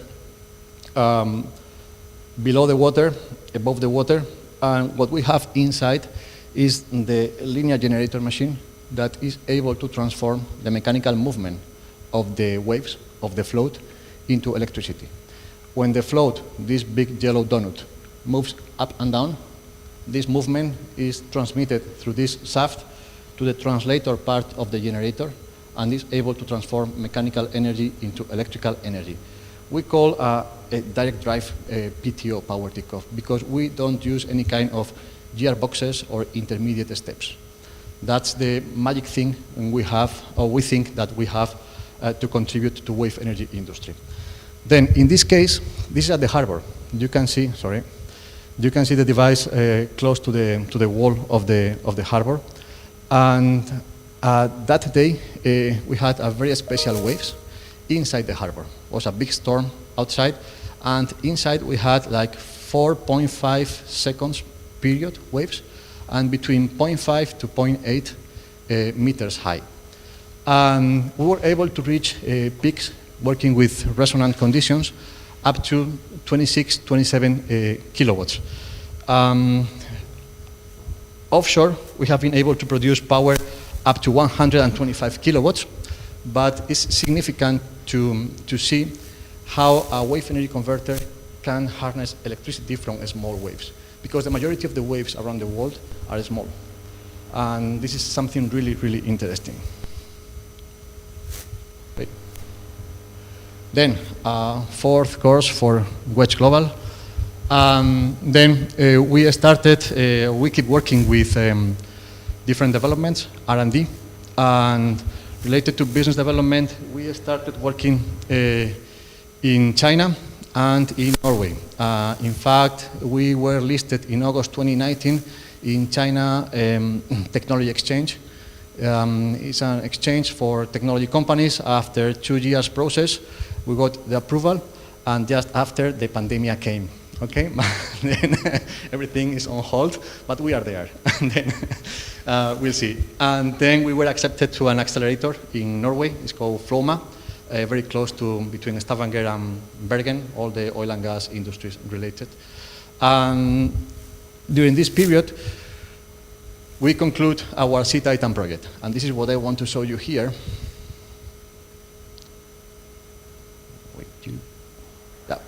below the water, above the water, and what we have inside is the linear generator machine that is able to transform the mechanical movement of the waves, of the float, into electricity. When the float, this big yellow donut, moves up and down, this movement is transmitted through this shaft to the translator part of the generator, and is able to transform mechanical energy into electrical energy. We call a direct drive PTO, power takeoff, because we don't use any kind of gearboxes or intermediate steps. That's the magic thing we have, or we think that we have to contribute to wave energy industry. Then, in this case, this is at the harbor. You can see, you can see the device close to the wall of the harbor. And that day, we had a very special waves inside the harbor. It was a big storm outside, and inside we had like 4.5 seconds period waves, and between 0.5 to 0.8 meters high. And we were able to reach peaks working with resonant conditions up to 26, 27 kilowatts. Offshore, we have been able to produce power up to 125 kilowatts, but it's significant to see how a wave energy converter can harness electricity from small waves, because the majority of the waves around the world are small. And this is something really, really interesting. Then, fourth course for Wedge Global, Then we started, we keep working with different developments, R&D, and related to business development, we started working in China and in Norway. In fact, we were listed in August 2019 in China Technology Exchange. It's an exchange for technology companies. After 2 years process, we got the approval, and just after the pandemic came. Okay, then everything is on hold, but we are there. And then we'll see. And then we were accepted to an accelerator in Norway. It's called Floma, very close to between Stavanger and Bergen, all the oil and gas industries related. And during this period, we conclude our Sea Titan project. And this is what I want to show you here.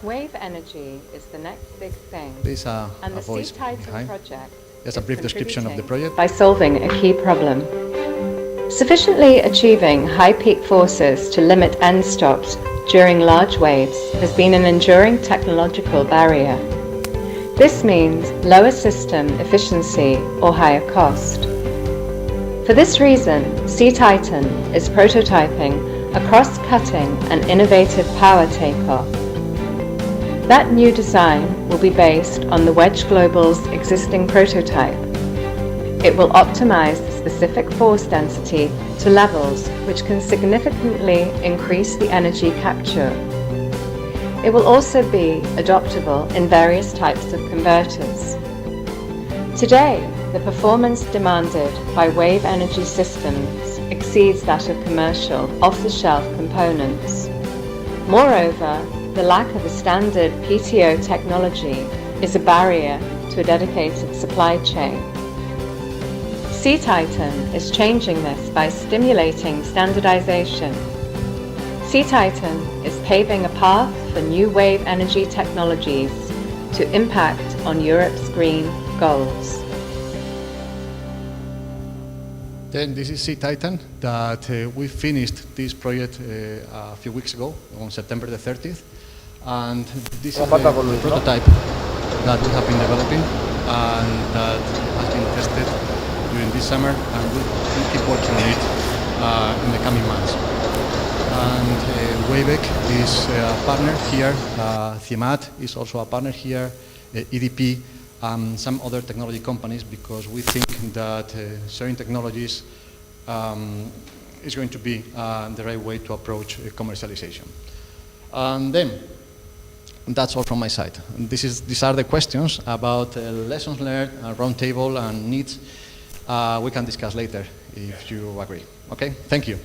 Wave energy is the next big thing. There's a and the voice Sea Titan behind. project There's a brief description of the project. by solving a key problem. Sufficiently achieving high peak forces to limit end stops during large waves has been an enduring technological barrier. This means lower system efficiency or higher cost. For this reason, Sea Titan is prototyping a cross-cutting and innovative power takeoff. That new design will be based on the Wedge Global's existing prototype. It will optimize the specific force density to levels which can significantly increase the energy capture. It will also be adoptable in various types of converters. Today, the performance demanded by wave energy systems exceeds that of commercial off-the-shelf components. Moreover, the lack of a standard PTO technology is a barrier to a dedicated supply chain. Sea Titan is changing this by stimulating standardization. Sea Titan is paving a path for new wave energy technologies to impact on Europe's green goals. Then this is Sea Titan that we finished this project a few weeks ago on September the 30th. And this is the prototype that we have been developing and that has been tested during this summer, and we'll keep working on it in the coming months. And Wayback is a partner here, Thiemat is also a partner here, EDP, and some other technology companies, because we think that sharing technologies is going to be the right way to approach commercialization. And then, that's all from my side. These are the questions about lessons learned, roundtable, and needs. We can discuss later if you agree. Okay, thank you.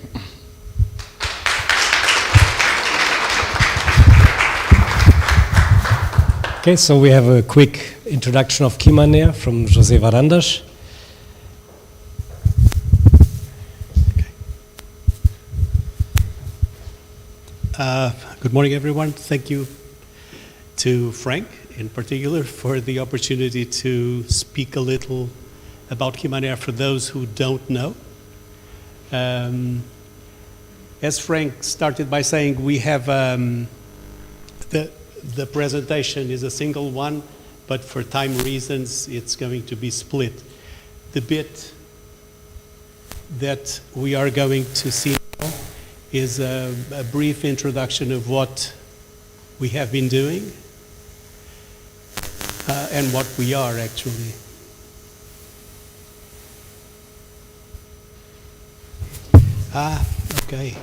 Okay, so we have a quick introduction of Kimaner from José Varandas. Good morning, everyone. Thank you to Frank, in particular, for the opportunity to speak a little about Kimaner for those who don't know. As Frank started by saying, we have the presentation is a single one, but for time reasons, it's going to be split. The bit that we are going to see now is a brief introduction of what we have been doing and what we are actually. Okay.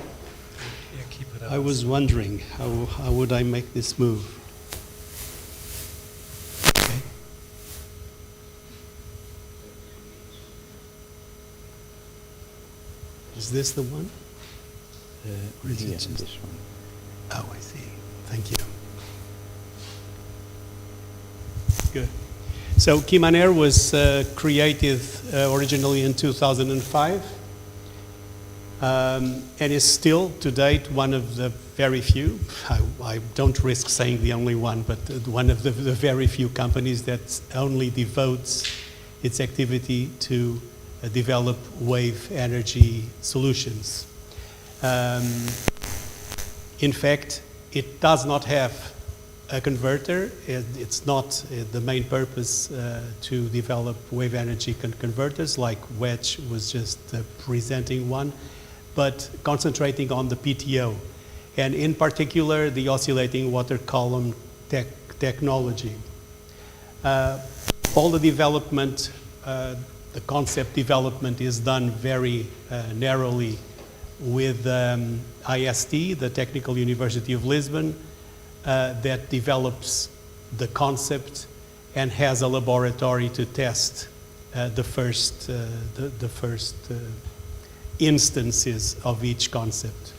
I was wondering how would I make this move. Okay. Is this the one? Or is it just this one. Oh, I see. Thank you. Good. So Kimaner was created originally in 2005 and is still, to date, one of the very few, I don't risk saying the only one, but one of the very few companies that only devotes its activity to develop wave energy solutions. In fact, it does not have a converter. It's not the main purpose to develop wave energy converters, like Wedge was just presenting one, but concentrating on the PTO, and in particular the oscillating water column technology. All the development, the concept development is done very narrowly with IST, the Technical University of Lisbon, that develops the concept and has a laboratory to test the first instances of each concept.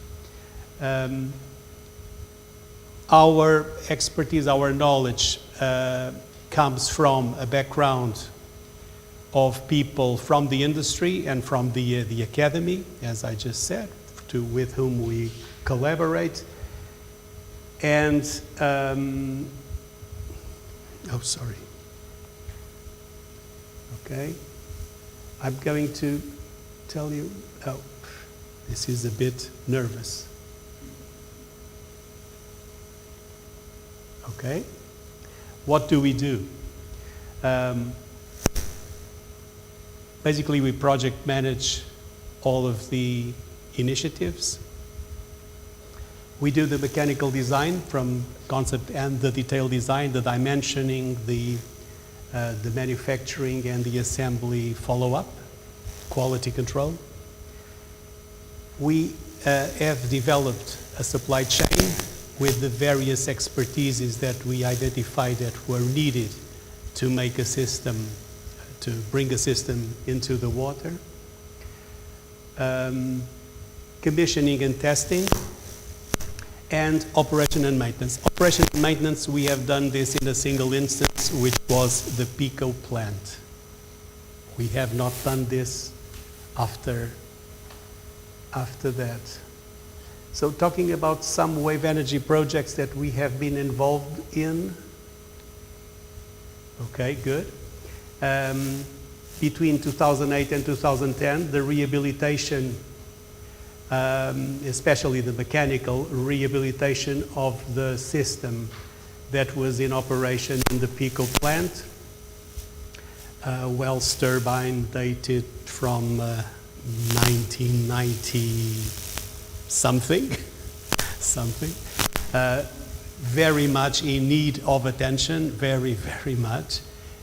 Our expertise, our knowledge comes from a background of people from the industry and from the academy, as I just said, with whom we collaborate. And, oh, sorry. Okay. I'm going to tell you, oh, this is a bit nervous. Okay. What do we do? Basically, we project manage all of the initiatives. We do the mechanical design from concept and the detailed design, the dimensioning, the manufacturing and the assembly follow-up, quality control. We have developed a supply chain with the various expertises that we identified that were needed to make a system, to bring a system into the water. Commissioning and testing, and operation and maintenance. Operation and maintenance, we have done this in a single instance, which was the Pico plant. We have not done this after that. So talking about some wave energy projects that we have been involved in. Okay, good. Between 2008 and 2010, the rehabilitation, especially the mechanical rehabilitation of the system that was in operation in the Pico plant. Wells turbine dated from 1990 something. Very much in need of attention, very, very much.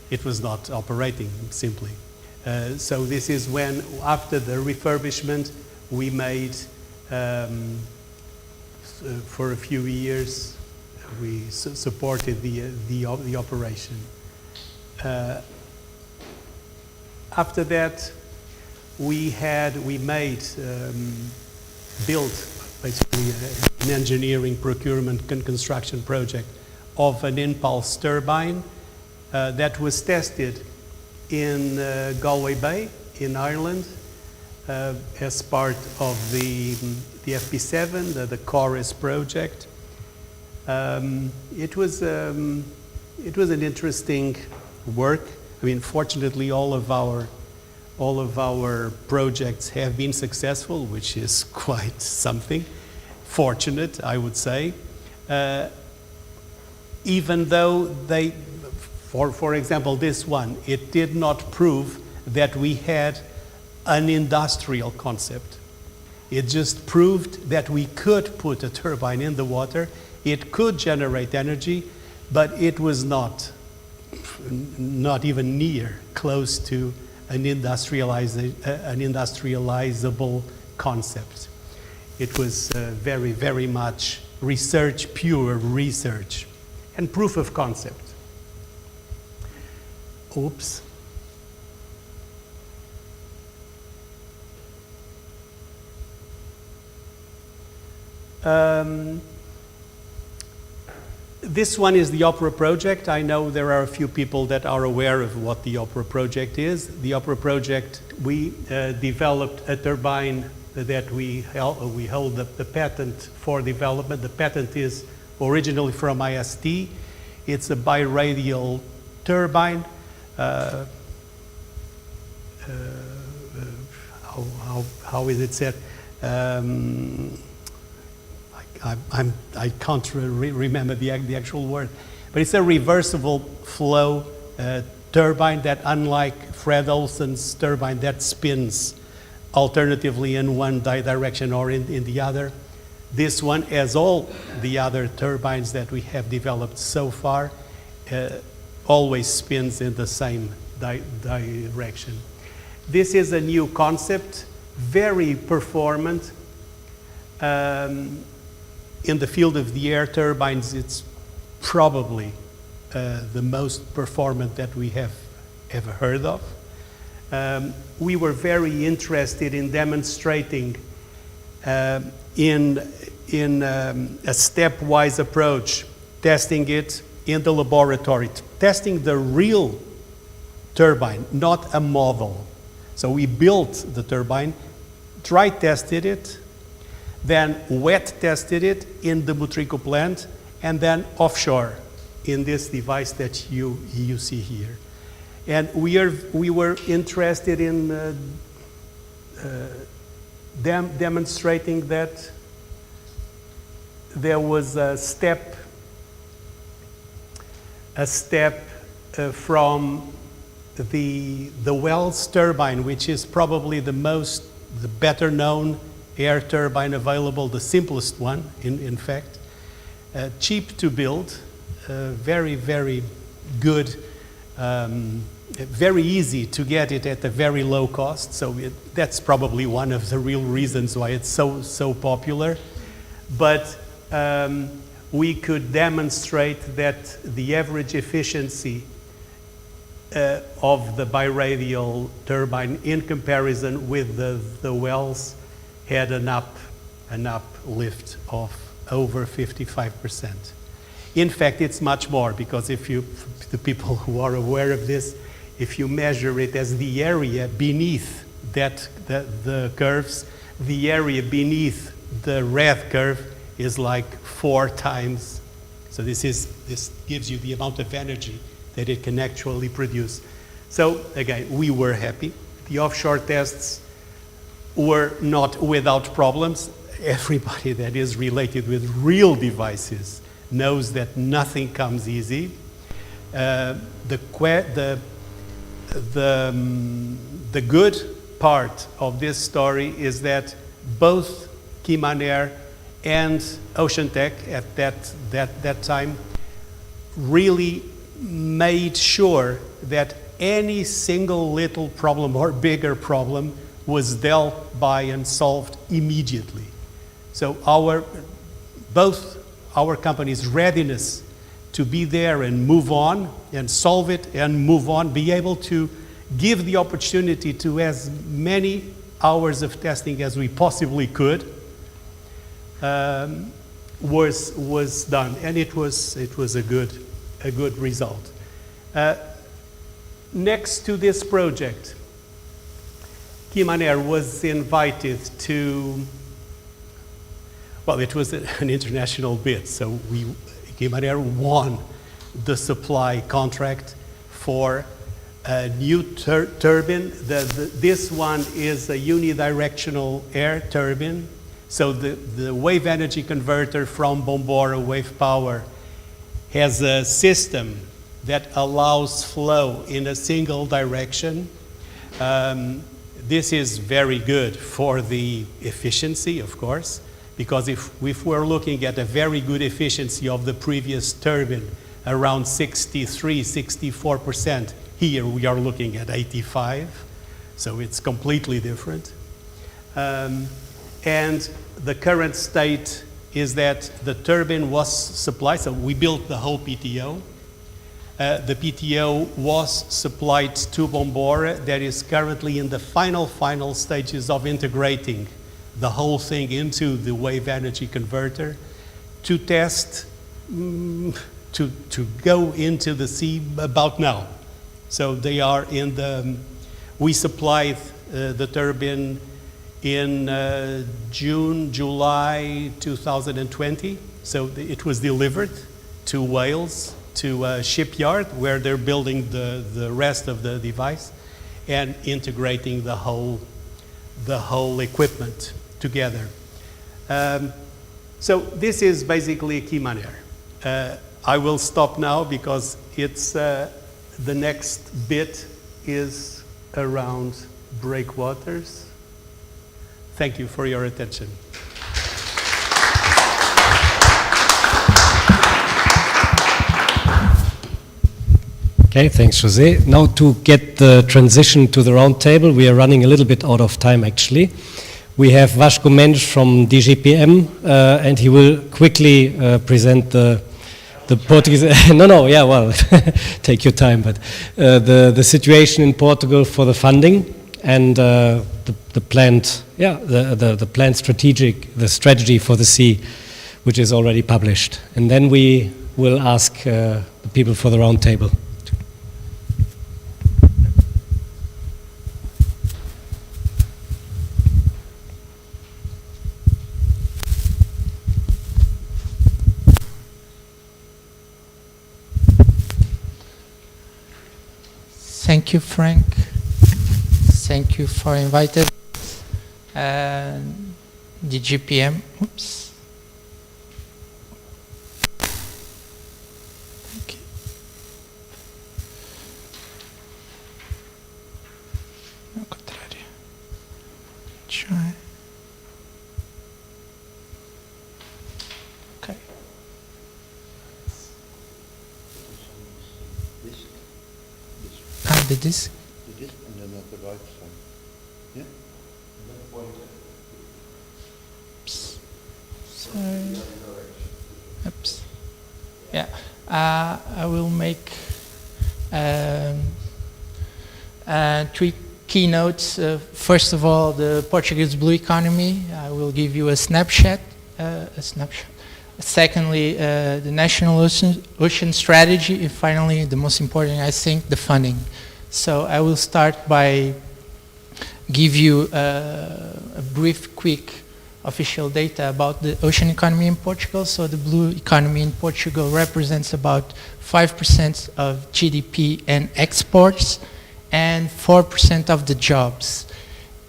It was not operating, simply. So this is when, after the refurbishment, we made, for a few years, we supported the operation. After that, we built basically an engineering, procurement, and construction project of an impulse turbine that was tested in Galway Bay in Ireland as part of the FP7, the Chorus project. It was an interesting work. I mean, fortunately, all of our projects have been successful, which is quite something. Fortunate, I would say. Even though they, for example, this one, it did not prove that we had an industrial concept. It just proved that we could put a turbine in the water, it could generate energy, but it was not even near close to an industrializable concept. It was very, very much research, pure research, and proof of concept. Oops. This one is the Opera project. I know there are a few people that are aware of what the Opera project is. The Opera project, we developed a turbine that we hold the patent for development. The patent is originally from IST. It's a biradial turbine. How is it said? I I can't remember the actual word, but it's a reversible flow turbine that, unlike Fred Olsen's turbine that spins alternatively in one direction or in the other, this one, as all the other turbines that we have developed so far, always spins in the same direction. This is a new concept, very performant. In the field of the air turbines, it's probably the most performant that we have ever heard of. We were very interested in demonstrating in a stepwise approach, testing it in the laboratory, testing the real turbine, not a model. So we built the turbine, dry tested it, then wet tested it in the Butrico plant, and then offshore in this device that you see here. And we were interested in demonstrating that there was a step from the Wells turbine, which is probably the better known air turbine available, the simplest one, in fact, cheap to build, very, very good, very easy to get it at a very low cost. So that's probably one of the real reasons why it's so popular. But we could demonstrate that the average efficiency of the biradial turbine in comparison with the Wells had an uplift of over 55%. In fact, it's much more, because the people who are aware of this, if you measure it as the area beneath the curves, the area beneath the red curve is like 4 times. So this gives you the amount of energy that it can actually produce. So again, we were happy. The offshore tests were not without problems. Everybody that is related with real devices knows that nothing comes easy. The good part of this story is that both Kimaner and Ocean Tech at that time really made sure that any single little problem or bigger problem was dealt by and solved immediately. So both our company's readiness to be there and move on and solve it and move on, be able to give the opportunity to as many hours of testing as we possibly could, was done, and it was a good result. Next to this project, Kimaner was invited to, well, it was an international bid, so Kimaner won the supply contract for a new turbine. This one is a unidirectional air turbine. So the wave energy converter from Bombora Wave Power has a system that allows flow in a single direction. This is very good for the efficiency, of course, because if we're looking at a very good efficiency of the previous turbine, around 63, 64%, here we are looking at 85, so it's completely different. And the current state is that the turbine was supplied, so we built the whole PTO. The PTO was supplied to Bombora, that is currently in the final stages of integrating the whole thing into the wave energy converter to test, to go into the sea about now. So they are in we supplied the turbine in July 2020. So it was delivered to Wales, to a shipyard where they're building the rest of the device and integrating the whole equipment together. So this is basically a key manner. I will stop now because it's the next bit is around breakwaters. Thank you for your attention. Okay, thanks, José. Now to get the transition to the round table, we are running a little bit out of time, actually. We have Vasco Mendes from DGPM, and he will quickly present the Portuguese. Take your time. But the situation in Portugal for the funding and the planned strategy for the sea, which is already published. And then we will ask the people for the round table. Thank you, Frank. Thank you for inviting the GPM. Oops. Thank you. Ao contrário. Try. Okay. The disc? The disc, and then at the right side. Yeah? Oops. Sorry. Oops. Yeah. I will make 3 keynotes. First of all, the Portuguese blue economy. I will give you a snapshot. Secondly, the national ocean strategy. And finally, the most important, I think, the funding. So I will start by give you a brief, quick official data about the ocean economy in Portugal. So the blue economy in Portugal represents about 5% of GDP and exports and 4% of the jobs,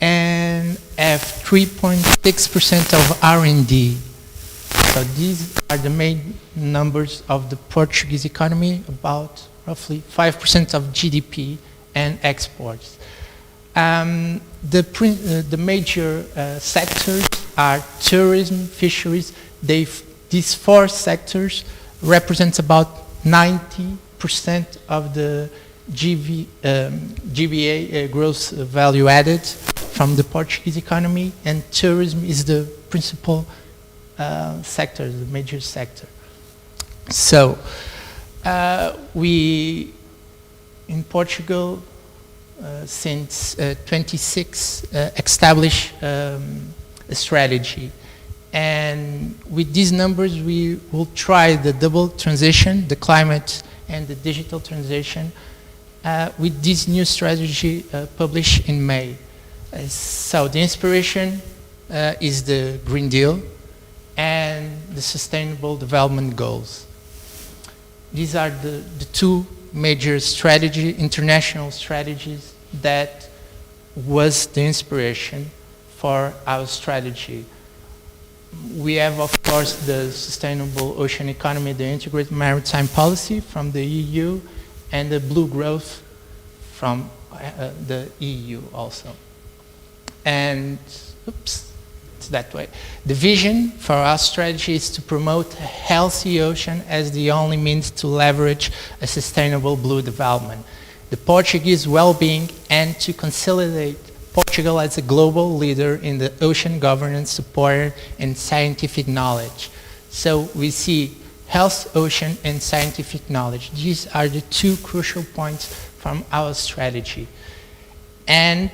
and have 3.6% of R&D. So these are the main numbers of the Portuguese economy, about roughly 5% of GDP and exports. The major sectors are tourism, fisheries. These 4 sectors represent about 90% of the GVA, gross value added, from the Portuguese economy, and tourism is the principal sector, the major sector. So we in Portugal since 26 established a strategy, and with these numbers we will try the double transition, the climate and the digital transition, with this new strategy published in May. So the inspiration is the Green Deal and the Sustainable Development Goals. These are the 2 major international strategies that was the inspiration for our strategy. We have, of course, the Sustainable Ocean Economy, the Integrated Maritime Policy from the EU, and the Blue Growth from the EU also. And, oops, it's that way. The vision for our strategy is to promote a healthy ocean as the only means to leverage a sustainable blue development, the Portuguese well-being, and to consolidate Portugal as a global leader in the ocean governance, support, and scientific knowledge. So we see health, ocean, and scientific knowledge. These are the 2 crucial points from our strategy. And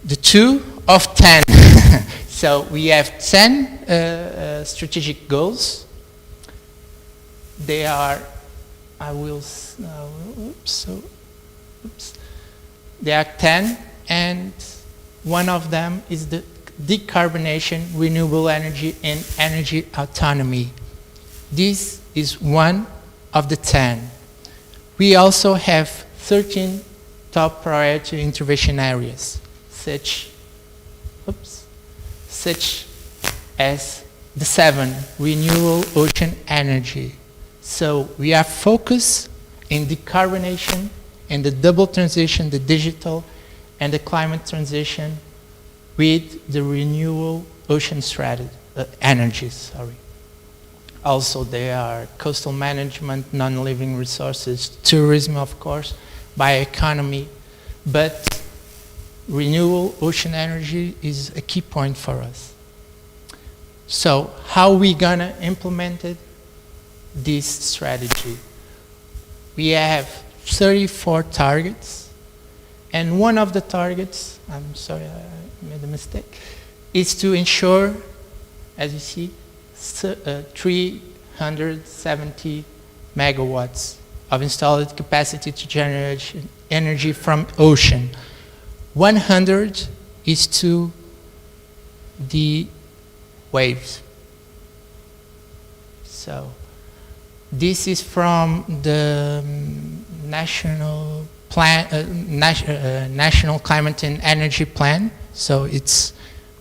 the 2 of 10. So we have 10 strategic goals. They are, They are 10, and one of them is the decarbonation, renewable energy, and energy autonomy. This is one of the 10. We also have 13 top priority intervention areas, such as The 7, renewable ocean energy. So we are focused in decarbonation and the double transition, the digital and the climate transition with the renewable ocean strategy, energies, sorry. Also, there are coastal management, non-living resources, tourism, of course, bioeconomy, but renewable ocean energy is a key point for us. So, how are we gonna implement it? This strategy? We have 34 targets, and one of the targets, I'm sorry, I made a mistake, is to ensure, as you see, 370 megawatts of installed capacity to generate energy from ocean. 100 is to the waves. So this is from the national plan, national climate and energy plan. So it's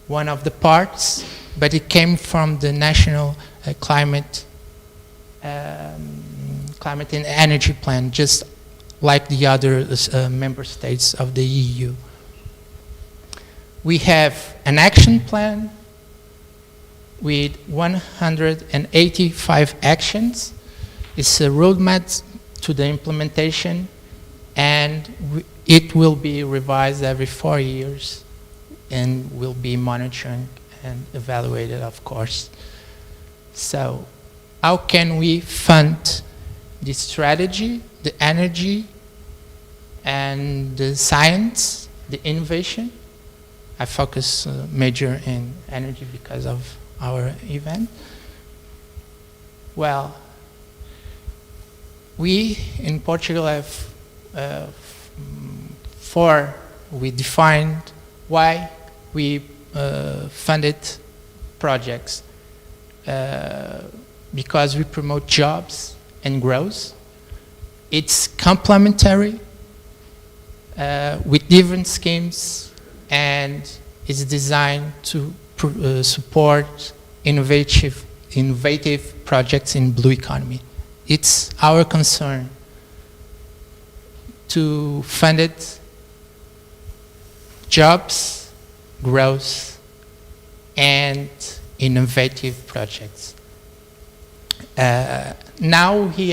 one of the parts, but it came from the national climate and energy plan, just like the other member states of the EU. We have an action plan with 185 actions. It's a roadmap to the implementation, and it will be revised every 4 years and will be monitored and evaluated, of course. So how can we fund the strategy, the energy, and the science, the innovation? I focus major in energy because of our event. Well, we in Portugal have we defined why we funded projects. Because we promote jobs and growth. It's complementary with different schemes, and is designed to support innovative projects in blue economy. It's our concern to fund it, jobs, growth, and innovative projects. Now we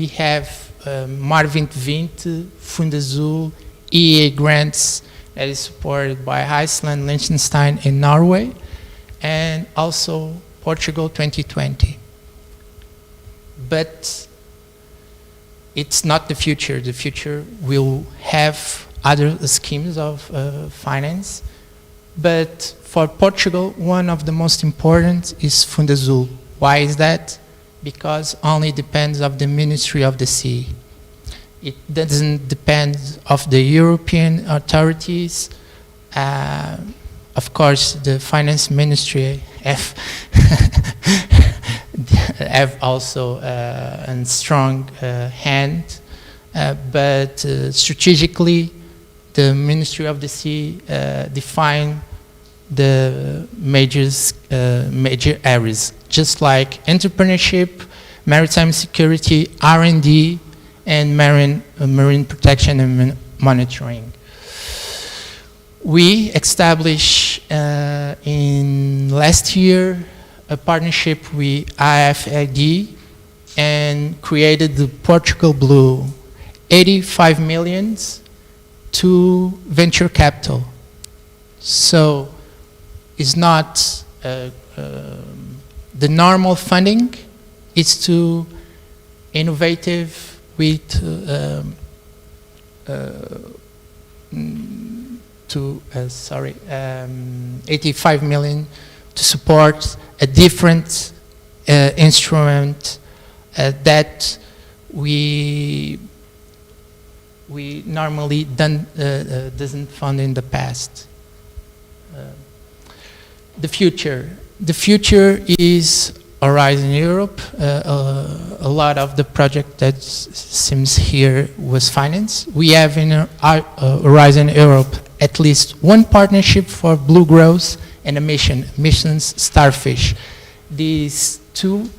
have Mar 2020, Fundo Azul, EA grants that is supported by Iceland, Liechtenstein, and Norway, and also Portugal 2020. But it's not the future. The future will have other schemes of finance. But for Portugal, one of the most important is Fundo Azul. Why is that? Because only depends of the Ministry of the Sea. It doesn't depend of the European authorities. Of course, the Finance Ministry have also a strong hand, but strategically, the Ministry of the Sea define the major areas, just like entrepreneurship, maritime security, R&D, and marine protection and monitoring. We established in last year a partnership with IFID and created the Portugal Blue, 85 million to venture capital. So it's not the normal funding, it's to innovative with 85 million to support a different instrument that we normally doesn't fund in the past. The future is Horizon Europe. A lot of the project that seems here was financed. We have in Horizon Europe at least one partnership for blue growth and missions starfish. these two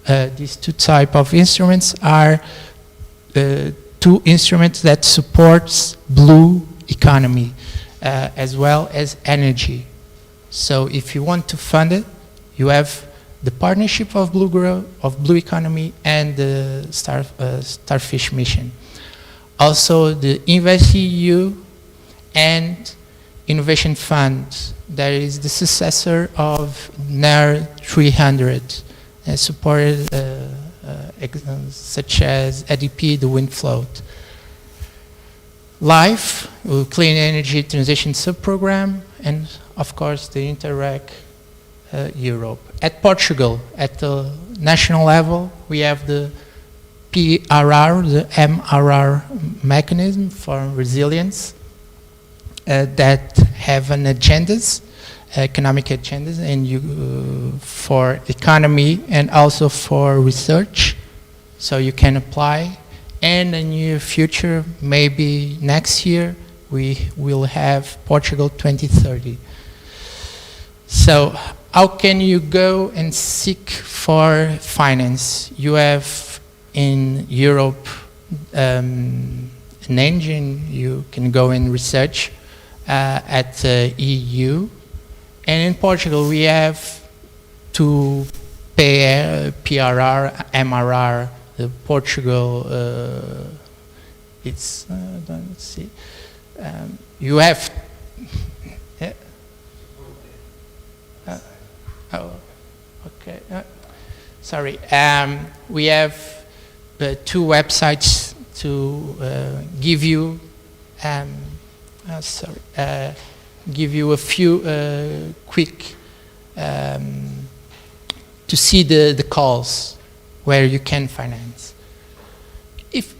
type of instruments are two instruments that supports blue economy as well as energy. So if you want to fund it, you have the partnership of blue economy and the Starfish mission. Also the InvestEU and Innovation Fund, that is the successor of NER 300, supported such as ADP, the wind float. LIFE, Clean Energy Transition Subprogram, and of course the INTERREG Europe. At Portugal, at the national level, we have the PRR, the MRR mechanism for resilience that have an agendas, economic agendas, and for economy and also for research. So you can apply. And in the near future, maybe next year, we will have Portugal 2030. So how can you go and seek for finance? You have in Europe an engine, you can go and research at the EU. And in Portugal, we have to pay PRR, MRR, the Portugal, let's see, you have, oh, okay, sorry, we have two websites to give you, give you a few quick, to see the calls where you can finance. If,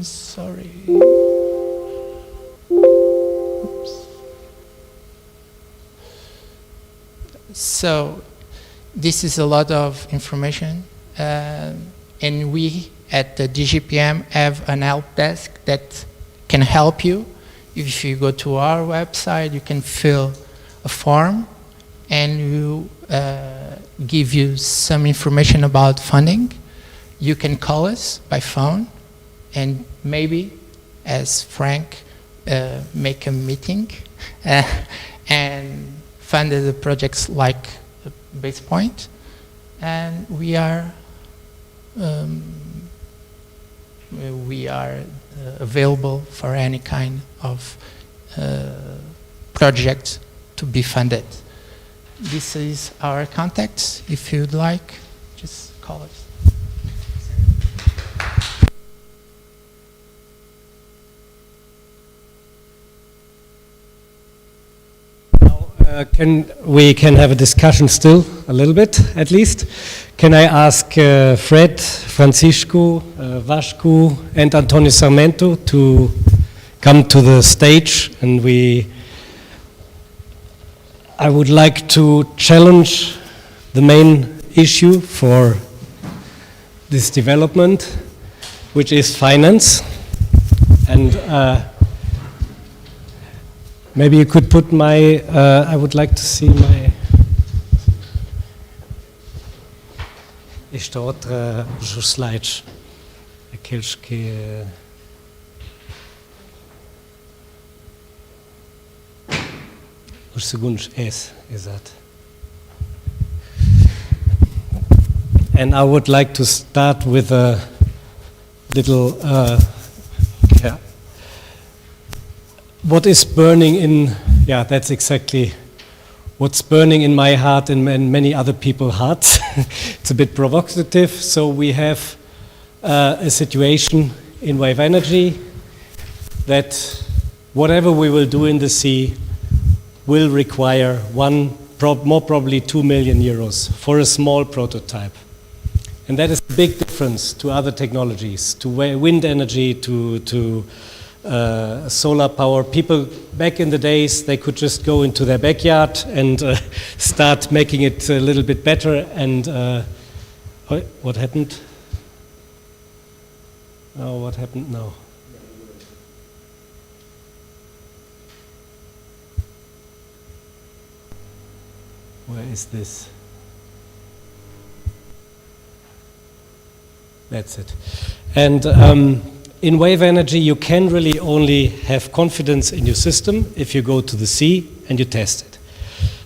sorry. Oops. So this is a lot of information, and we at the DGPM have an help desk that can help you. If you go to our website, you can fill a form and you give you some information about funding. You can call us by phone and maybe, as Frank, make a meeting and fund the projects like BASEPOINT. And we are available for any kind of project to be funded. This is our contact. If you'd like, just call us. We can have a discussion still, a little bit at least. Can I ask Fred, Francisco, Vasco, and Antonio Sarmento to come to the stage? And I would like to challenge the main issue for this development, which is finance. And maybe you could put my, I would like to see my... Esta outra os slides, aqueles que... Os segundos, esse, exato. And I would like to start with a little... yeah. What is burning in, yeah, that's exactly what's burning in my heart and many other people's hearts. It's a bit provocative. So we have a situation in wave energy that whatever we will do in the sea will require more probably 2 million euros for a small prototype. And that is a big difference to other technologies, to wind energy, to solar power. People back in the days, they could just go into their backyard and start making it a little bit better. And what happened? Oh, what happened now? Where is this? That's it. And in wave energy, you can really only have confidence in your system if you go to the sea and you test it.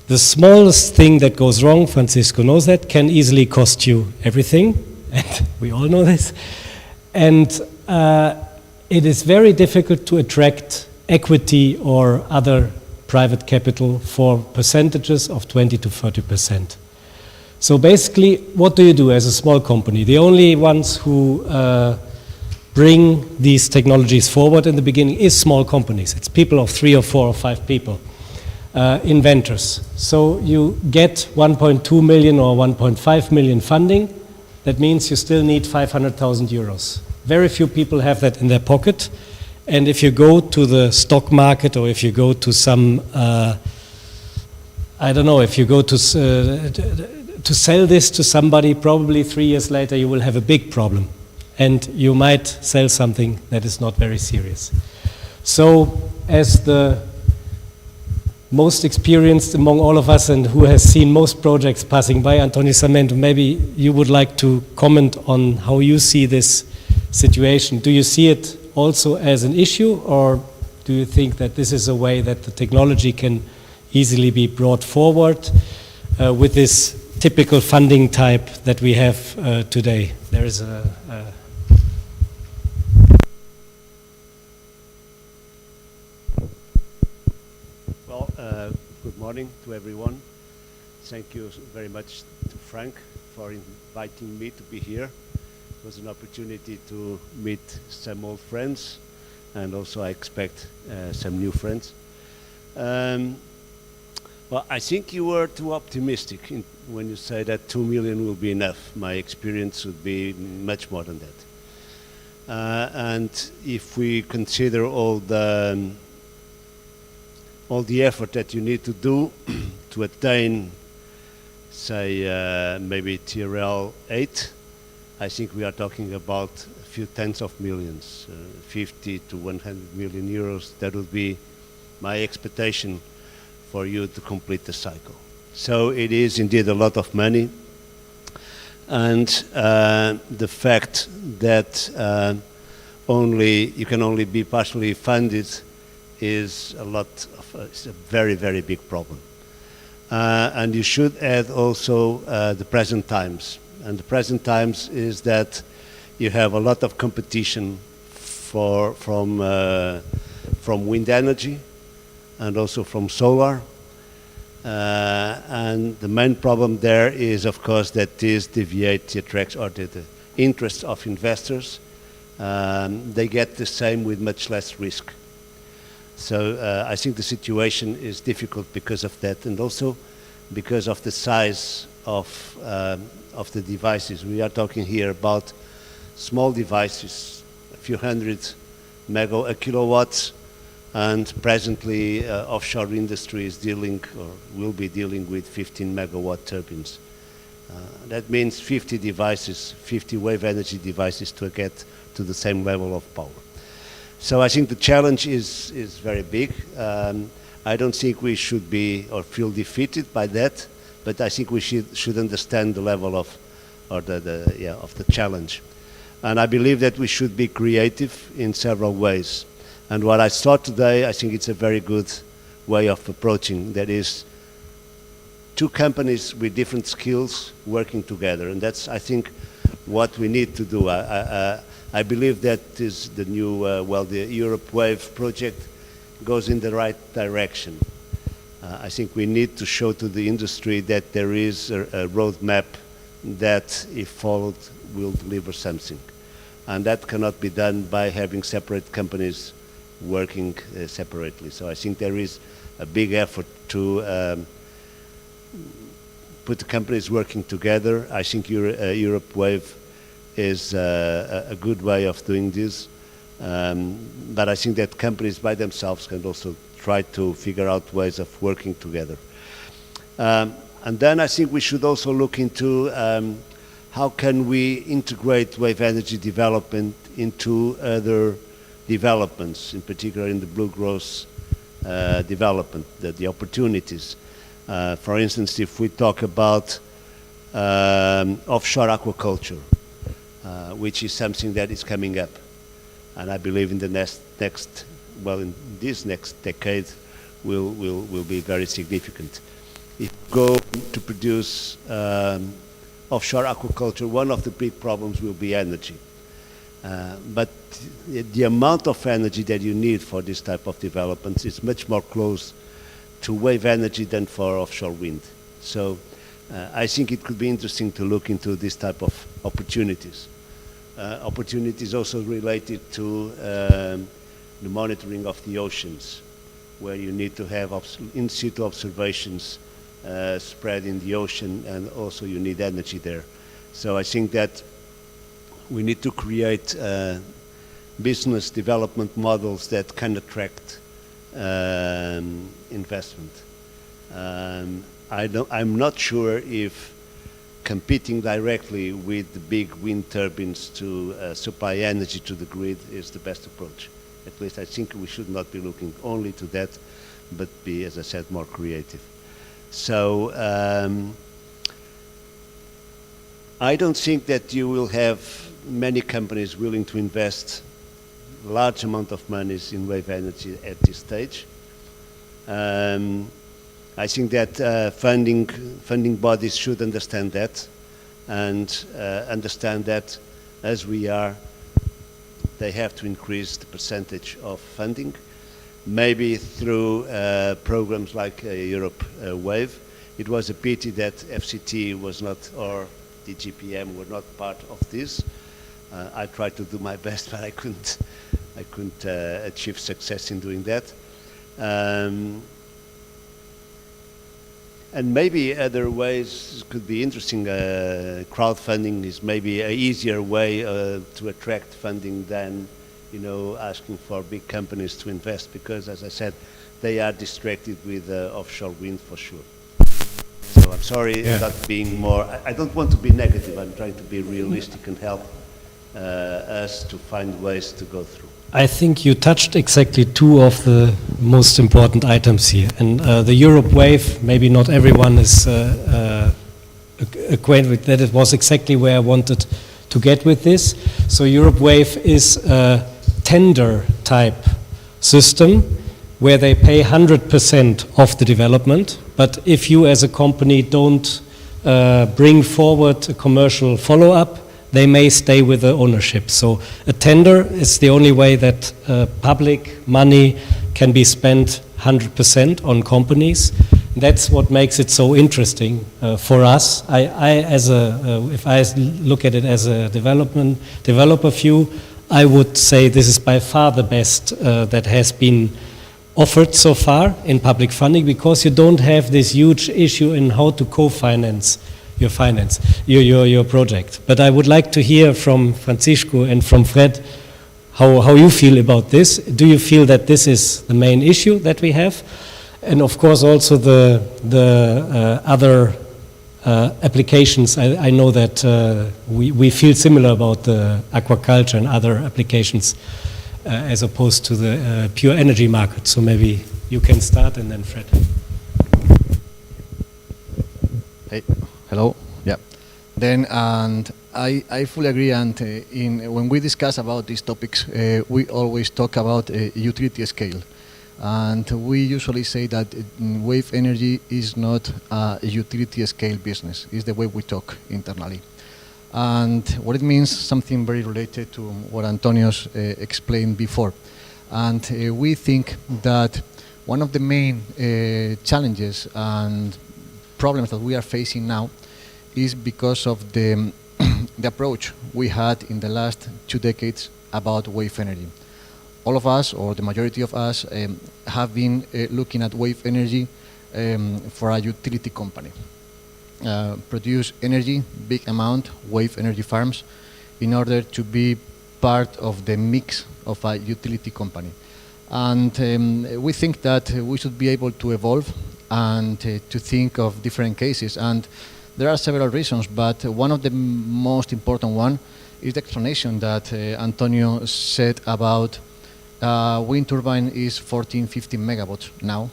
The smallest thing that goes wrong, Francisco knows that, can easily cost you everything, and we all know this. And it is very difficult to attract equity or other private capital for percentages of 20 to 30%. So basically, what do you do as a small company? The only ones who bring these technologies forward in the beginning is small companies. It's people of 3 or 4 or 5 people, inventors. So you get 1.2 million or 1.5 million funding. That means you still need 500,000 euros. Very few people have that in their pocket. And if you go to the stock market, or if you go to some, I don't know, if you go to sell this to somebody, probably 3 years later you will have a big problem. And you might sell something that is not very serious. So as the most experienced among all of us and who has seen most projects passing by, Antonio Sarmento, maybe you would like to comment on how you see this situation. Do you see it also as an issue, or do you think that this is a way that the technology can easily be brought forward with this typical funding type that we have today? There is good morning to everyone. Thank you very much to Frank for inviting me to be here. It was an opportunity to meet some old friends, and also I expect some new friends. Well, I think you were too optimistic when you say that 2 million will be enough. My experience would be much more than that. And if we consider all the effort that you need to do to attain, say, maybe TRL 8, I think we are talking about a few tens of millions, 50 to 100 million euros. That would be my expectation for you to complete the cycle. So it is indeed a lot of money. And the fact that you can only be partially funded is it's a very, very big problem. And you should add also the present times. And the present times is that you have a lot of competition from wind energy and also from solar. And the main problem there is, of course, that this deviates the attracts or the interests of investors. They get the same with much less risk. So I think the situation is difficult because of that, and also because of the size of the devices. We are talking here about small devices, a few hundred kilowatts, and presently offshore industry is dealing or will be dealing with 15 megawatt turbines. That means 50 devices, 50 wave energy devices to get to the same level of power. So I think the challenge is very big. I don't think we should be or feel defeated by that, but I think we should understand the level of the challenge. And I believe that we should be creative in several ways. And what I saw today, I think it's a very good way of approaching. That is, two companies with different skills working together, and that's, I think, what we need to do. I believe that is the new, the Europe Wave project goes in the right direction. I think we need to show to the industry that there is a roadmap that, if followed, will deliver something. And that cannot be done by having separate companies working separately. So I think there is a big effort to put the companies working together. I think Europe Wave is a good way of doing this. But I think that companies by themselves can also try to figure out ways of working together. And then I think we should also look into how can we integrate wave energy development into other developments, in particular in the blue growth development, the opportunities. For instance, if we talk about offshore aquaculture, which is something that is coming up. And I believe in the in this next decade will be very significant. If you go to produce offshore aquaculture, one of the big problems will be energy. But the amount of energy that you need for this type of developments is much more close to wave energy than for offshore wind. So I think it could be interesting to look into this type of opportunities. Opportunities also related to the monitoring of the oceans, where you need to have in situ observations spread in the ocean, and also you need energy there. So I think that we need to create business development models that can attract investment. I'm not sure if competing directly with the big wind turbines to supply energy to the grid is the best approach. At least I think we should not be looking only to that, but be, as I said, more creative. So I don't think that you will have many companies willing to invest large amount of monies in wave energy at this stage. I think that funding bodies should understand that, and understand that as we are, they have to increase the percentage of funding, maybe through programs like Europe Wave. It was a pity that FCT was not, or the GPM were not part of this. I tried to do my best, but I couldn't achieve success in doing that. And maybe other ways could be interesting. Crowdfunding is maybe an easier way to attract funding than, asking for big companies to invest, because, as I said, they are distracted with offshore wind for sure. So I'm sorry not being more. I don't want to be negative. I'm trying to be realistic and help us to find ways to go through. I think you touched exactly two of the most important items here. And the Europe Wave, maybe not everyone is acquainted with that. It was exactly where I wanted to get with this. So Europe Wave is a tender type system where they pay 100% of the development. But if you as a company don't bring forward a commercial follow-up, they may stay with the ownership. So a tender is the only way that public money can be spent 100% on companies. That's what makes it so interesting for us. If I look at it as a developer view, I would say this is by far the best that has been offered so far in public funding, because you don't have this huge issue in how to co-finance your project. But I would like to hear from Francisco and from Fred how you feel about this. Do you feel that this is the main issue that we have? And of course also the other applications. I know that we feel similar about the aquaculture and other applications as opposed to the pure energy market. So maybe you can start, and then Fred. Hey. Hello. Yeah. Then, and I fully agree. And when we discuss about these topics, we always talk about utility scale, and we usually say that wave energy is not a utility scale business. It's the way we talk internally, and what it means, something very related to what Antonio's explained before. And we think that one of the main challenges and problems that we are facing now is because of the approach we had in the last 2 decades about wave energy. All of us, or the majority of us, have been looking at wave energy for a utility company. Produce energy, big amount, wave energy farms, in order to be part of the mix of a utility company. And we think that we should be able to evolve and to think of different cases. And there are several reasons, but one of the most important one is the explanation that Antonio said about wind turbine is 14, 15 megawatts now.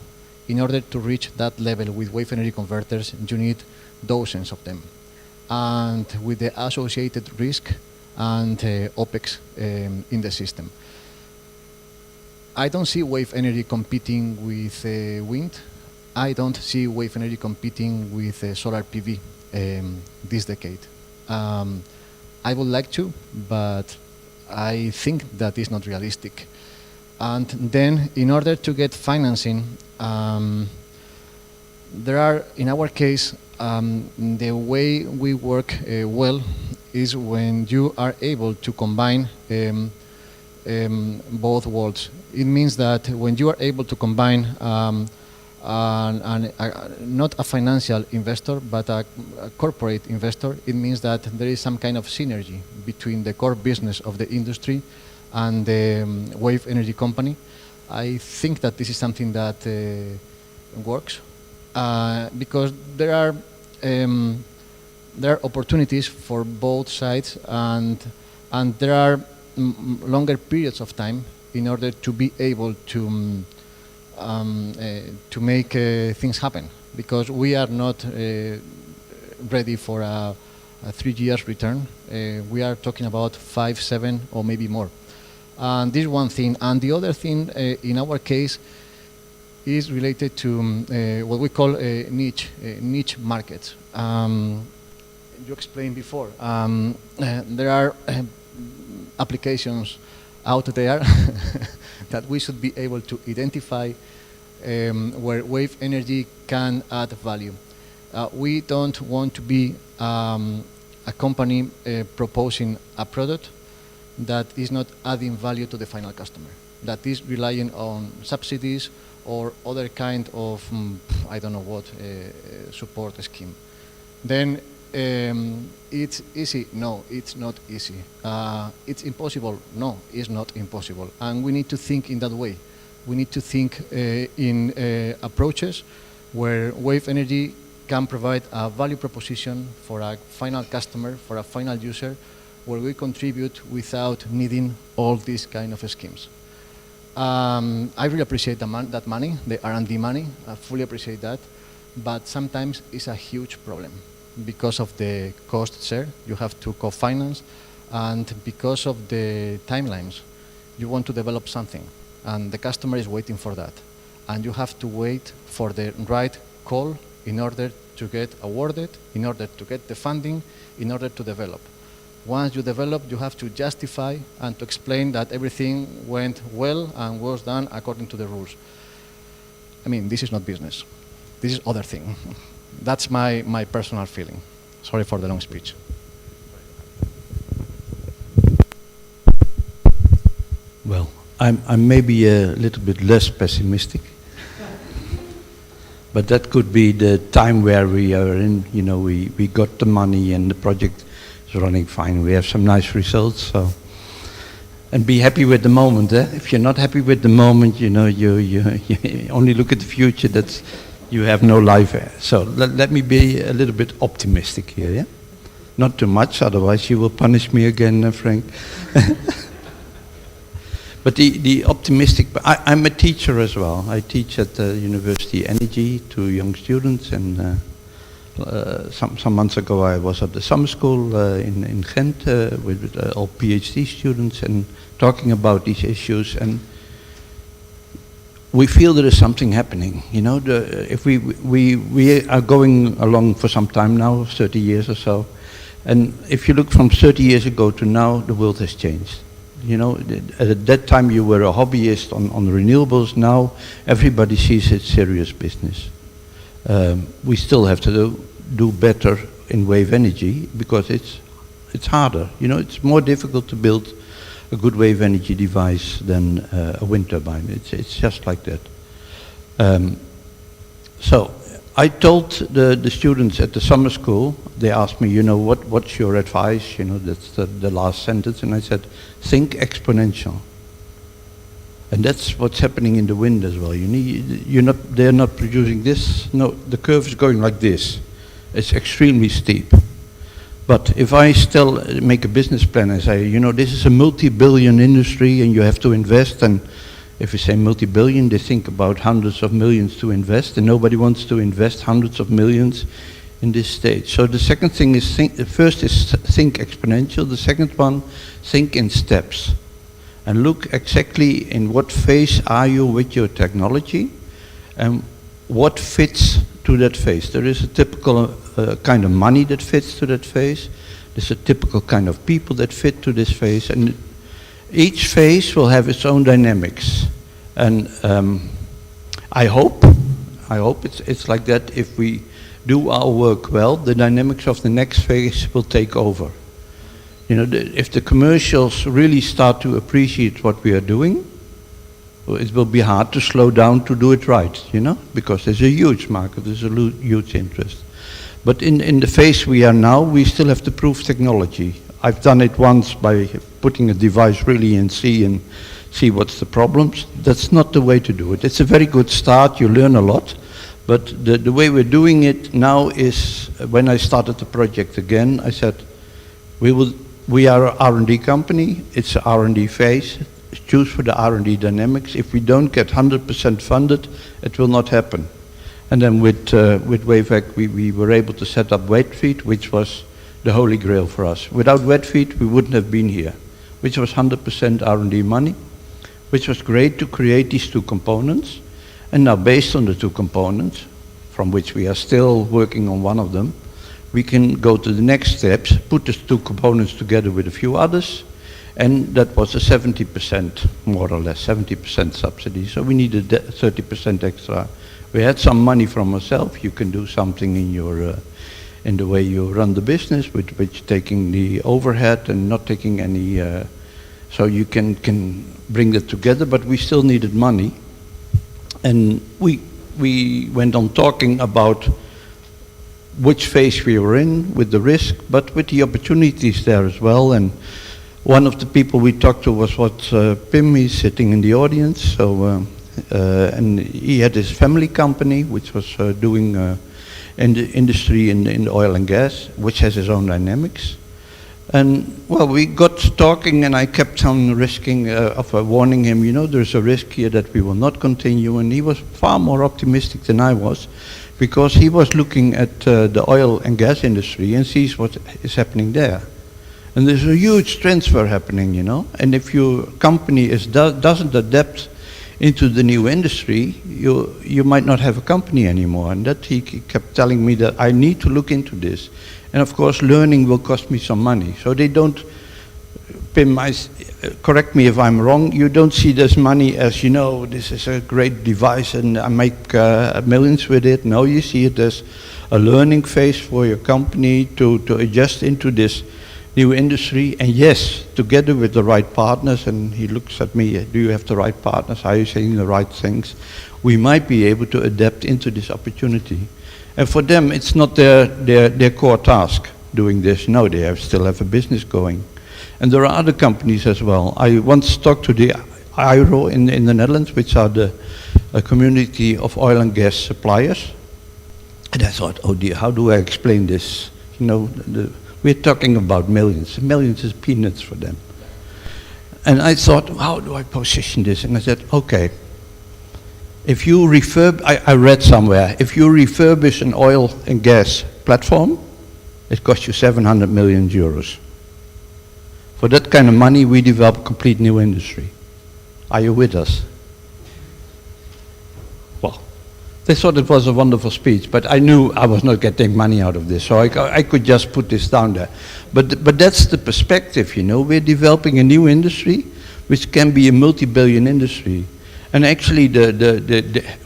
In order to reach that level with wave energy converters, you need dozens of them. And with the associated risk and OPEX in the system. I don't see wave energy competing with wind. I don't see wave energy competing with solar PV this decade. I would like to, but I think that is not realistic. And then, in order to get financing, there are, in our case, the way we work well is when you are able to combine both worlds. It means that when you are able to combine not a financial investor, but a corporate investor, it means that there is some kind of synergy between the core business of the industry and the wave energy company. I think that this is something that works because there are opportunities for both sides, and there are longer periods of time in order to be able to make things happen, because we are not ready for a 3 years return. We are talking about 5, 7, or maybe more. And this is one thing. And the other thing, in our case, is related to what we call niche markets. You explained before, there are applications out there that we should be able to identify where wave energy can add value. We don't want to be a company proposing a product that is not adding value to the final customer, that is relying on subsidies or other kind of, I don't know what, support scheme. Then it's easy? No, it's not easy. It's impossible? No, it's not impossible. And we need to think in that way. We need to think in approaches where wave energy can provide a value proposition for a final customer, for a final user, where we contribute without needing all these kind of schemes. I really appreciate that money, the R&D money. I fully appreciate that, but sometimes it's a huge problem because of the cost share. You have to co-finance, and because of the timelines, you want to develop something, and the customer is waiting for that, and you have to wait for the right call in order to get awarded, in order to get the funding, in order to develop. Once you develop, you have to justify and to explain that everything went well and was done according to the rules. I mean, this is not business. This is other thing. That's my personal feeling. Sorry for the long speech. Well, I'm maybe a little bit less pessimistic. But that could be the time where we are in. You know, we got the money and the project is running fine. We have some nice results. So, and be happy with the moment. If you're not happy with the moment, you know, you only look at the future. That's, you have no life. So let me be a little bit optimistic here. Yeah, not too much, otherwise you will punish me again, Frank. But the optimistic, I'm a teacher as well. I teach at the University Energy to young students, and some months ago I was at the summer school in Ghent with all PhD students and talking about these issues, and we feel there is something happening. You know, if we are going along for some time now, 30 years or so, and if you look from 30 years ago to now, the world has changed. You know, at that time you were a hobbyist on renewables. Now everybody sees it's serious business. We still have to do better in wave energy because it's harder. You know, it's more difficult to build a good wave energy device than a wind turbine. It's just like that. So I told the students at the summer school, they asked me, you know, what's your advice? You know, that's the last sentence, and I said, think exponential. And that's what's happening in the wind as well. They're not producing this. No, the curve is going like this. It's extremely steep. But if I still make a business plan and say, you know, this is a multi-billion industry and you have to invest, and if you say multi-billion, they think about hundreds of millions to invest, and nobody wants to invest hundreds of millions in this stage. So the second thing is the first is think exponential. The second one, think in steps. And look exactly in what phase are you with your technology and what fits to that phase. There is a typical kind of money that fits to that phase. There's a typical kind of people that fit to this phase. And each phase will have its own dynamics. And I hope it's like that. If we do our work well, the dynamics of the next phase will take over. You know, if the commercials really start to appreciate what we are doing, well, it will be hard to slow down to do it right, you know, because there's a huge market, there's a huge interest. But in the phase we are now, we still have to prove technology. I've done it once by putting a device really in C and see what's the problems. That's not the way to do it. It's a very good start, you learn a lot. But the way we're doing it now is, when I started the project again, I said, we are an R&D company, it's an R&D phase, choose for the R&D dynamics. If we don't get 100% funded, it will not happen. And then with WaveHack, we were able to set up wet feed, which was the holy grail for us. Without wet feed, we wouldn't have been here, which was 100% R&D money, which was great to create these two components. And now, based on the two components, from which we are still working on one of them, we can go to the next steps, put the two components together with a few others, and that was a 70%, more or less, 70% subsidy. So we needed 30% extra. We had some money from ourselves. You can do something in your, in the way you run the business, with which taking the overhead and not taking any, so you can bring that together, but we still needed money. And we went on talking about which phase we were in with the risk, but with the opportunities there as well. And one of the people we talked to was Pim, he's sitting in the audience. So, and he had his family company, which was doing in the industry in the oil and gas, which has its own dynamics. And well, we got talking, and I kept on risking warning him, you know, there's a risk here that we will not continue. And he was far more optimistic than I was, because he was looking at the oil and gas industry and sees what is happening there. And there's a huge transfer happening, you know. And if your company doesn't adapt into the new industry, you might not have a company anymore. And that he kept telling me that I need to look into this. And of course, learning will cost me some money. So they don't, Pim, correct me if I'm wrong, you don't see this money as, you know, this is a great device and I make millions with it. No, you see it as a learning phase for your company to adjust into this new industry. And yes, together with the right partners, and he looks at me, do you have the right partners? Are you saying the right things? We might be able to adapt into this opportunity. And for them, it's not their core task doing this. No, they still have a business going. And there are other companies as well. I once talked to the IRO in the Netherlands, which are a community of oil and gas suppliers. And I thought, oh dear, how do I explain this? You know, we're talking about millions. Millions is peanuts for them. And I thought, how do I position this? And I said, okay, if you I read somewhere, if you refurbish an oil and gas platform, it costs you 700 million euros. For that kind of money, we develop a complete new industry. Are you with us? Well, they thought it was a wonderful speech, but I knew I was not getting money out of this, so I could just put this down there. But that's the perspective, you know. We're developing a new industry, which can be a multi-billion industry. And actually,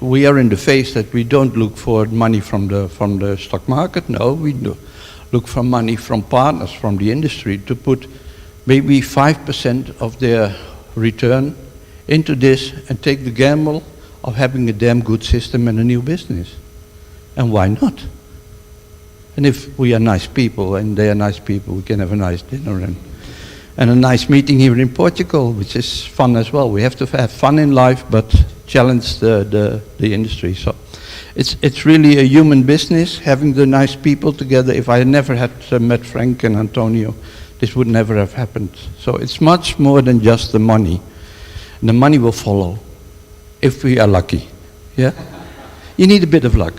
we are in the phase that we don't look for money from the stock market. No, we look for money from partners from the industry to put maybe 5% of their return into this and take the gamble of having a damn good system and a new business. And why not? And if we are nice people and they are nice people, we can have a nice dinner and a nice meeting here in Portugal, which is fun as well. We have to have fun in life, but challenge the industry. So it's really a human business, having the nice people together. If I never had met Frank and Antonio, this would never have happened. So it's much more than just the money. And the money will follow, if we are lucky. Yeah? You need a bit of luck.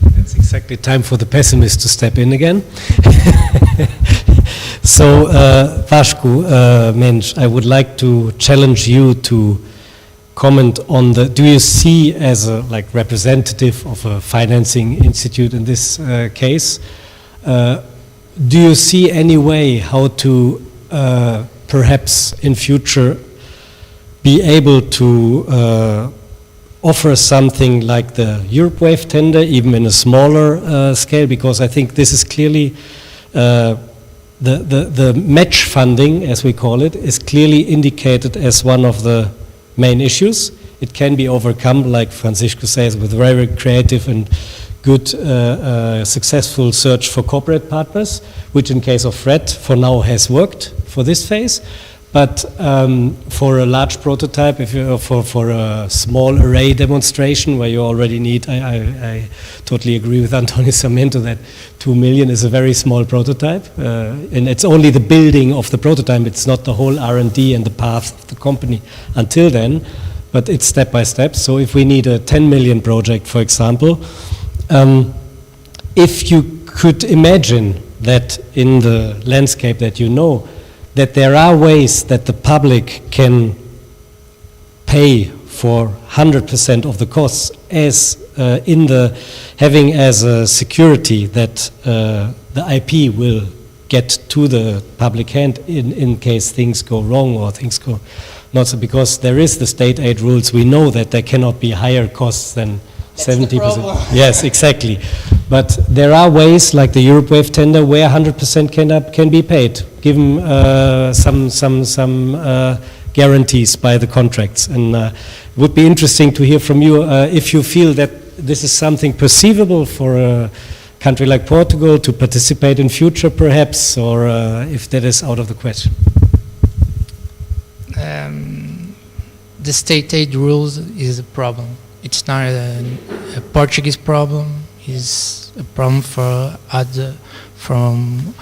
That's exactly time for the pessimist to step in again. So, Vasco Mensch, I would like to challenge you to comment on do you see as a representative of a financing institute in this case, do you see any way how to perhaps in future be able to offer something like the Europe Wave tender, even in a smaller scale? Because I think this is clearly the match funding, as we call it, is clearly indicated as one of the main issues. It can be overcome, like Francisco says, with very creative and good, successful search for corporate partners, which in case of FRED for now has worked for this phase. But for a large prototype, if you for a small array demonstration where you already need, I totally agree with Antonio Sarmento that 2 million is a very small prototype, and it's only the building of the prototype. It's not the whole R&D and the path of the company until then, but it's step by step. So if we need a 10 million project, for example, if you could imagine that in the landscape that you know, that there are ways that the public can pay for 100% of the costs as in the having as a security that the IP will get to the public hand in case things go wrong or things go not so, because there is the state aid rules. We know that there cannot be higher costs than 70%. Yes, exactly. But there are ways, like the Europe Wave tender, where 100% can be paid, given some guarantees by the contracts. And it would be interesting to hear from you if you feel that this is something perceivable for a country like Portugal to participate in future, perhaps, or if that is out of the question. The state aid rules is a problem. It's not a Portuguese problem. It's a problem from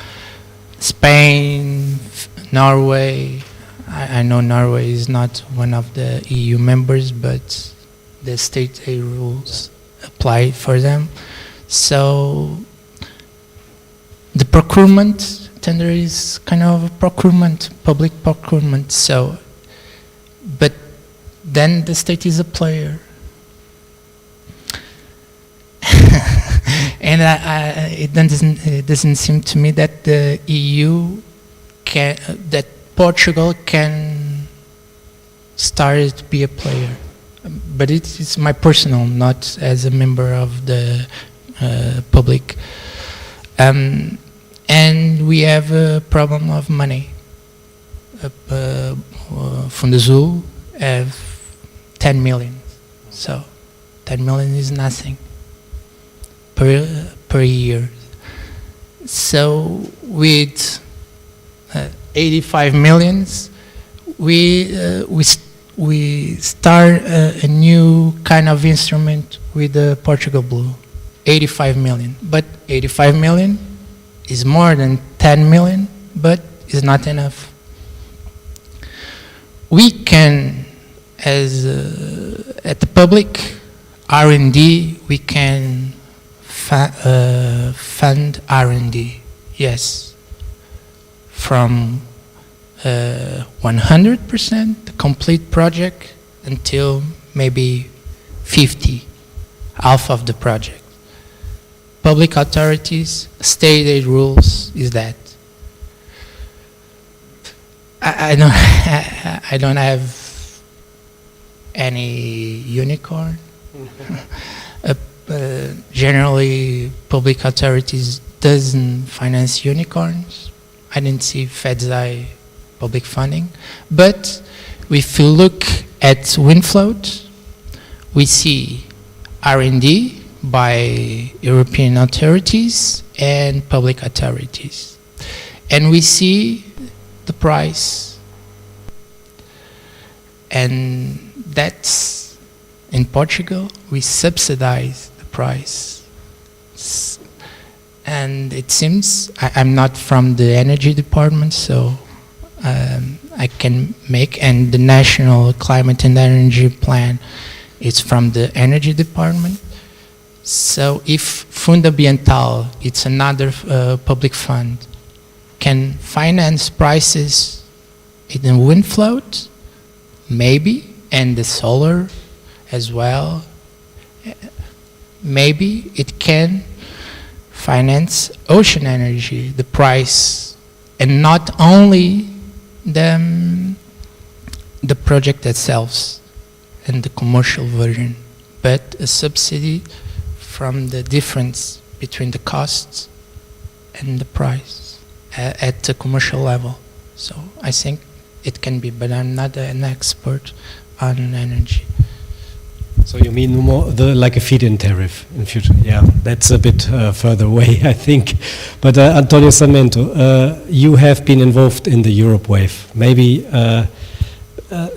Spain, Norway. I know Norway is not one of the EU members, but the state aid rules apply for them. So the procurement tender is kind of a procurement, public procurement. So, but then the state is a player. And it doesn't seem to me that the EU that Portugal can start to be a player. But it's my personal, not as a member of the public. And we have a problem of money. From the zoo have 10 million. So 10 million is nothing per year. So with 85 millions, we start a new kind of instrument with the Portugal Blue. 85 million, but 85 million is more than 10 million, but is not enough. We can, as at the public R&D, we can fund R&D, yes, from 100% the complete project until maybe 50, half of the project. Public authorities, state aid rules is that. I don't have any unicorn. Generally, public authorities doesn't finance unicorns. I didn't see FEDSI public funding. But if you look at wind float, we see R&D by European authorities and public authorities. And we see the price. And that's, in Portugal, we subsidize the price. And it seems, I'm not from the energy department, so I can make, and the National Climate and Energy Plan is from the energy department. So if Fundambiental, it's another public fund, can finance prices in the wind float, maybe, and the solar as well. Maybe it can finance ocean energy, the price, and not only the project itself and the commercial version, but a subsidy from the difference between the costs and the price at the commercial level. So I think it can be, but I'm not an expert on energy. So you mean more like a feed-in tariff in future? Yeah, that's a bit further away, I think. But Antonio Sarmento, you have been involved in the Europe wave. Maybe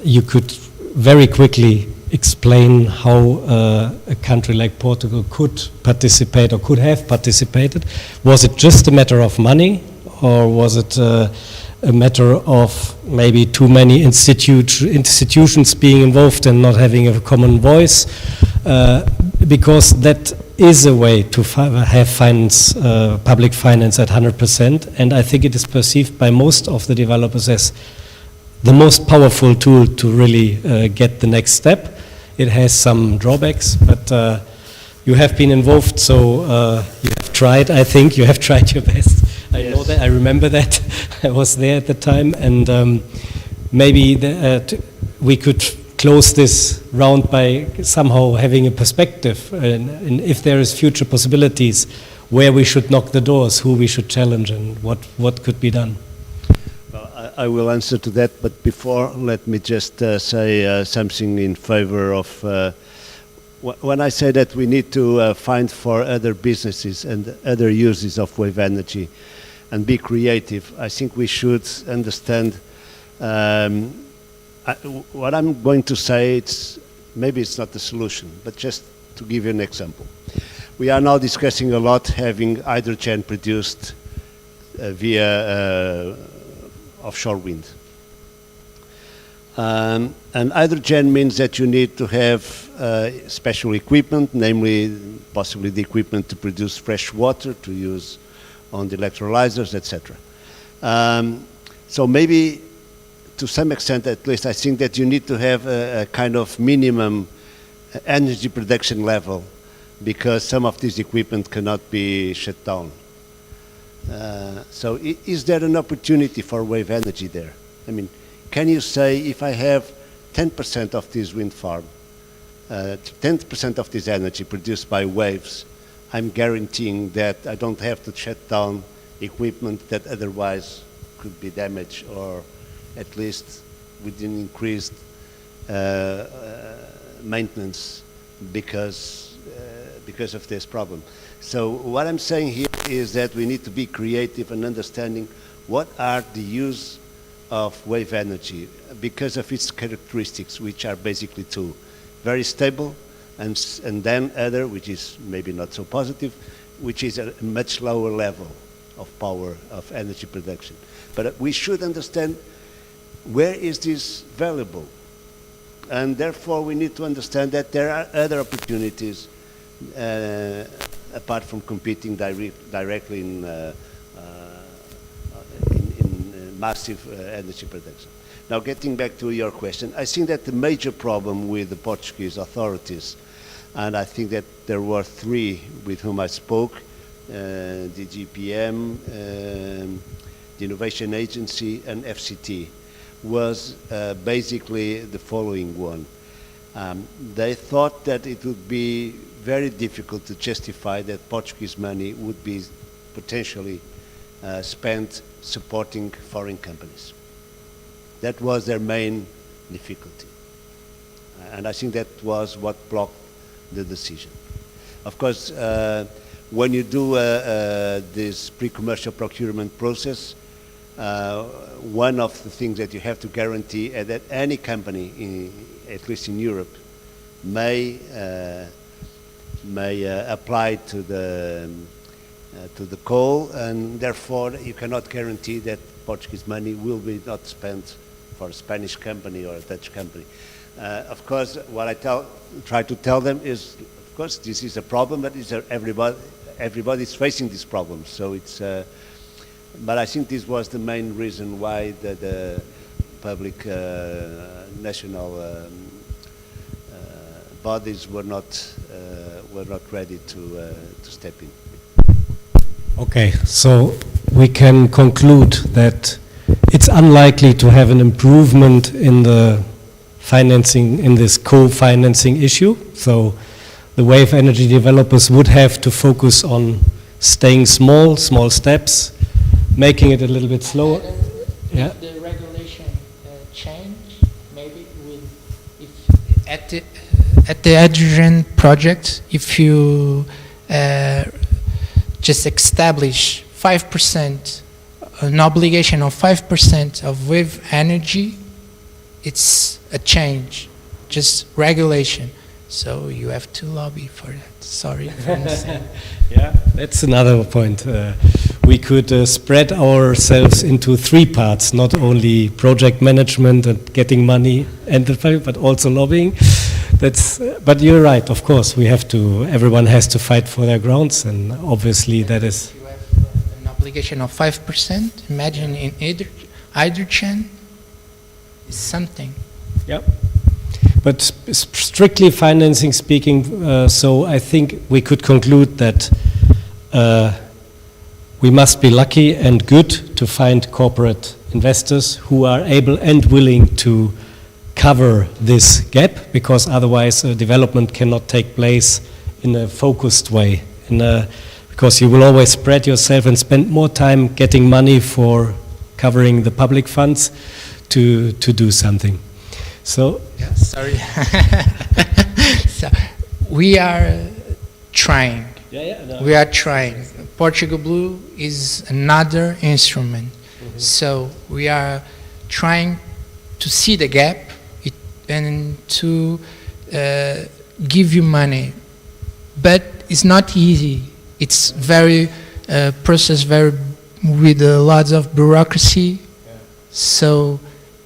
you could very quickly explain how a country like Portugal could participate or could have participated. Was it just a matter of money, or was it a matter of maybe too many institutions being involved and not having a common voice? Because that is a way to have finance, public finance at 100%, and I think it is perceived by most of the developers as the most powerful tool to really get the next step. It has some drawbacks, but you have been involved, so you have tried, I think, you have tried your best. I know that, I remember that. I was there at the time, and maybe we could close this round by somehow having a perspective, and if there is future possibilities, where we should knock the doors, who we should challenge, and what could be done. Well, I will answer to that, but before, let me just say something in favor of when I say that we need to find for other businesses and other uses of wave energy and be creative. I think we should understand what I'm going to say. Maybe it's not the solution, but just to give you an example. We are now discussing a lot having hydrogen produced via offshore wind. And hydrogen means that you need to have special equipment, namely possibly the equipment to produce fresh water to use on the electrolyzers, etc. So maybe to some extent at least, I think that you need to have a kind of minimum energy production level, because some of this equipment cannot be shut down. So is there an opportunity for wave energy there? I mean, can you say if I have 10% of this wind farm, 10% of this energy produced by waves, I'm guaranteeing that I don't have to shut down equipment that otherwise could be damaged, or at least with an increased maintenance because of this problem. So what I'm saying here is that we need to be creative and understanding what are the use of wave energy because of its characteristics, which are basically two: very stable, and then other, which is maybe not so positive, which is a much lower level of power of energy production. But we should understand where is this valuable, and therefore we need to understand that there are other opportunities apart from competing directly in massive energy production. Now, getting back to your question, I think that the major problem with the Portuguese authorities, and I think that there were three with whom I spoke, the GPM, the Innovation Agency, and FCT, was basically the following one. They thought that it would be very difficult to justify that Portuguese money would be potentially spent supporting foreign companies. That was their main difficulty. And I think that was what blocked the decision. Of course, when you do this pre-commercial procurement process, one of the things that you have to guarantee is that any company, at least in Europe, may apply to the call, and therefore you cannot guarantee that Portuguese money will be not spent for a Spanish company or a Dutch company. Of course, what I try to tell them is Of course, this is a problem that is everybody's facing this problem. So it's, but I think this was the main reason why the public national bodies were not ready to step in. Okay, so we can conclude that it's unlikely to have an improvement in the financing, in this co-financing issue. So the wave energy developers would have to focus on staying small steps, making it a little bit slower. Yeah. The regulation change, maybe will, if at the hydrogen project, if you just establish 5%, an obligation of 5% of wave energy, it's a change, just regulation. So you have to lobby for that. Sorry for understanding. Yeah, that's another point. We could spread ourselves into 3 parts, not only project management and getting money, and but also lobbying. But you're right, of course, everyone has to fight for their grounds, and obviously that is... You have an obligation of 5%, imagine in hydrogen, is something. Yep. But strictly financing speaking, so I think we could conclude that we must be lucky and good to find corporate investors who are able and willing to cover this gap, because otherwise development cannot take place in a focused way. Because you will always spread yourself and spend more time getting money for covering the public funds to do something. So, yeah, sorry. So we are trying. We are trying. Portugal Blue is another instrument. So we are trying to see the gap and to give you money. But it's not easy. It's very process, with lots of bureaucracy. So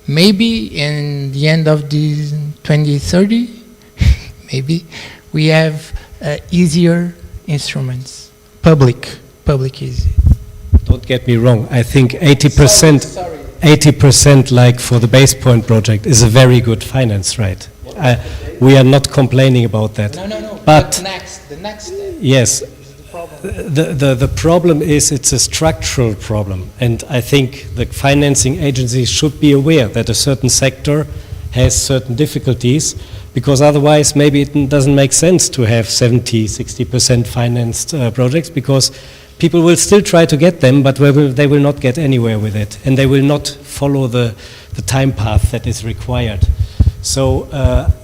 maybe in the end of the 2030, maybe we have easier instruments, public easy. Don't get me wrong. I think 80% like for the BASEPOINT project is a very good finance, right? We are not complaining about that. No. But the next step. Yes. The problem is it's a structural problem, and I think the financing agencies should be aware that a certain sector has certain difficulties, because otherwise maybe it doesn't make sense to have 70-60% financed projects, because people will still try to get them, but they will not get anywhere with it, and they will not follow the time path that is required. So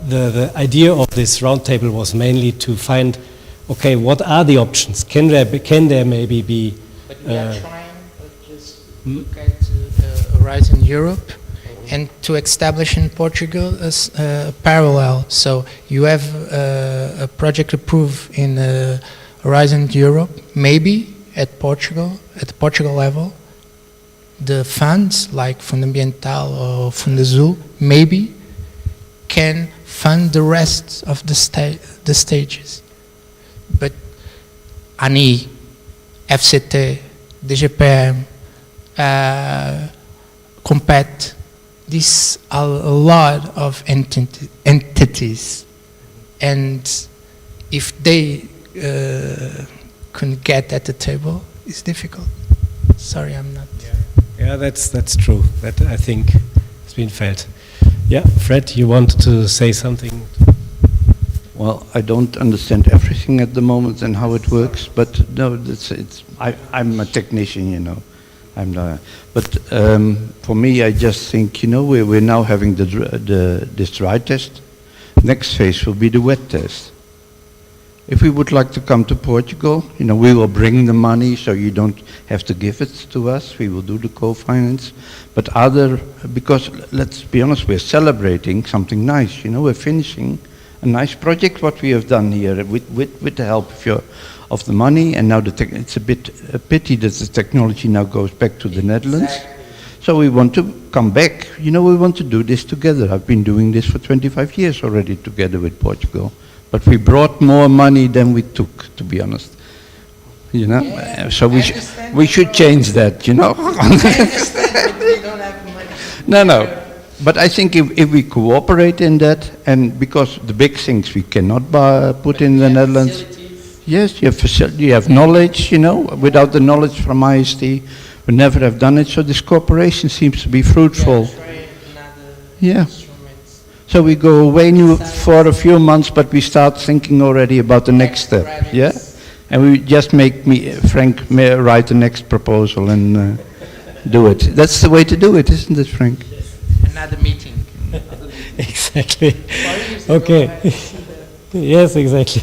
the idea of this roundtable was mainly to find, okay, what are the options? Can there maybe be... But we are trying to just look at Horizon Europe and to establish in Portugal a parallel. So you have a project approved in Horizon Europe, maybe at the Portugal level, the funds like Fundo Ambiental or Fundo Azul maybe can fund the rest of the stages. But ANI, FCT, DGPM, COMPET, these are a lot of entities, and if they couldn't get at the table, it's difficult. Sorry, I'm not. Yeah, that's true. That I think has been felt. Yeah, Fred, you want to say something? Well, I don't understand everything at the moment and how it works, but no, I'm a technician, you know. But for me, I just think, you know, we're now having this dry test. Next phase will be the wet test. If we would like to come to Portugal, you know, we will bring the money, so you don't have to give it to us. We will do the co-finance. But because let's be honest, we're celebrating something nice. You know, we're finishing a nice project, what we have done here with the help of the money, and now it's a bit a pity that the technology now goes back to the Netherlands. So we want to come back. You know, we want to do this together. I've been doing this for 25 years already together with Portugal. But we brought more money than we took, to be honest. You know, so we should change that, you know. I understand, but we don't have money. No. But I think if we cooperate in that, and because the big things we cannot put in the Netherlands. Facilities. Yes, you have facility, you have knowledge, you know. Without the knowledge from IST, we never have done it. So this cooperation seems to be fruitful. Yeah. Instruments. So we go away for a few months, but we start thinking already about the next step. Rabbits. Yeah. And we just make Frank write the next proposal and do it. That's the way to do it, isn't it, Frank? Another meeting. Exactly. Okay. Yes, exactly.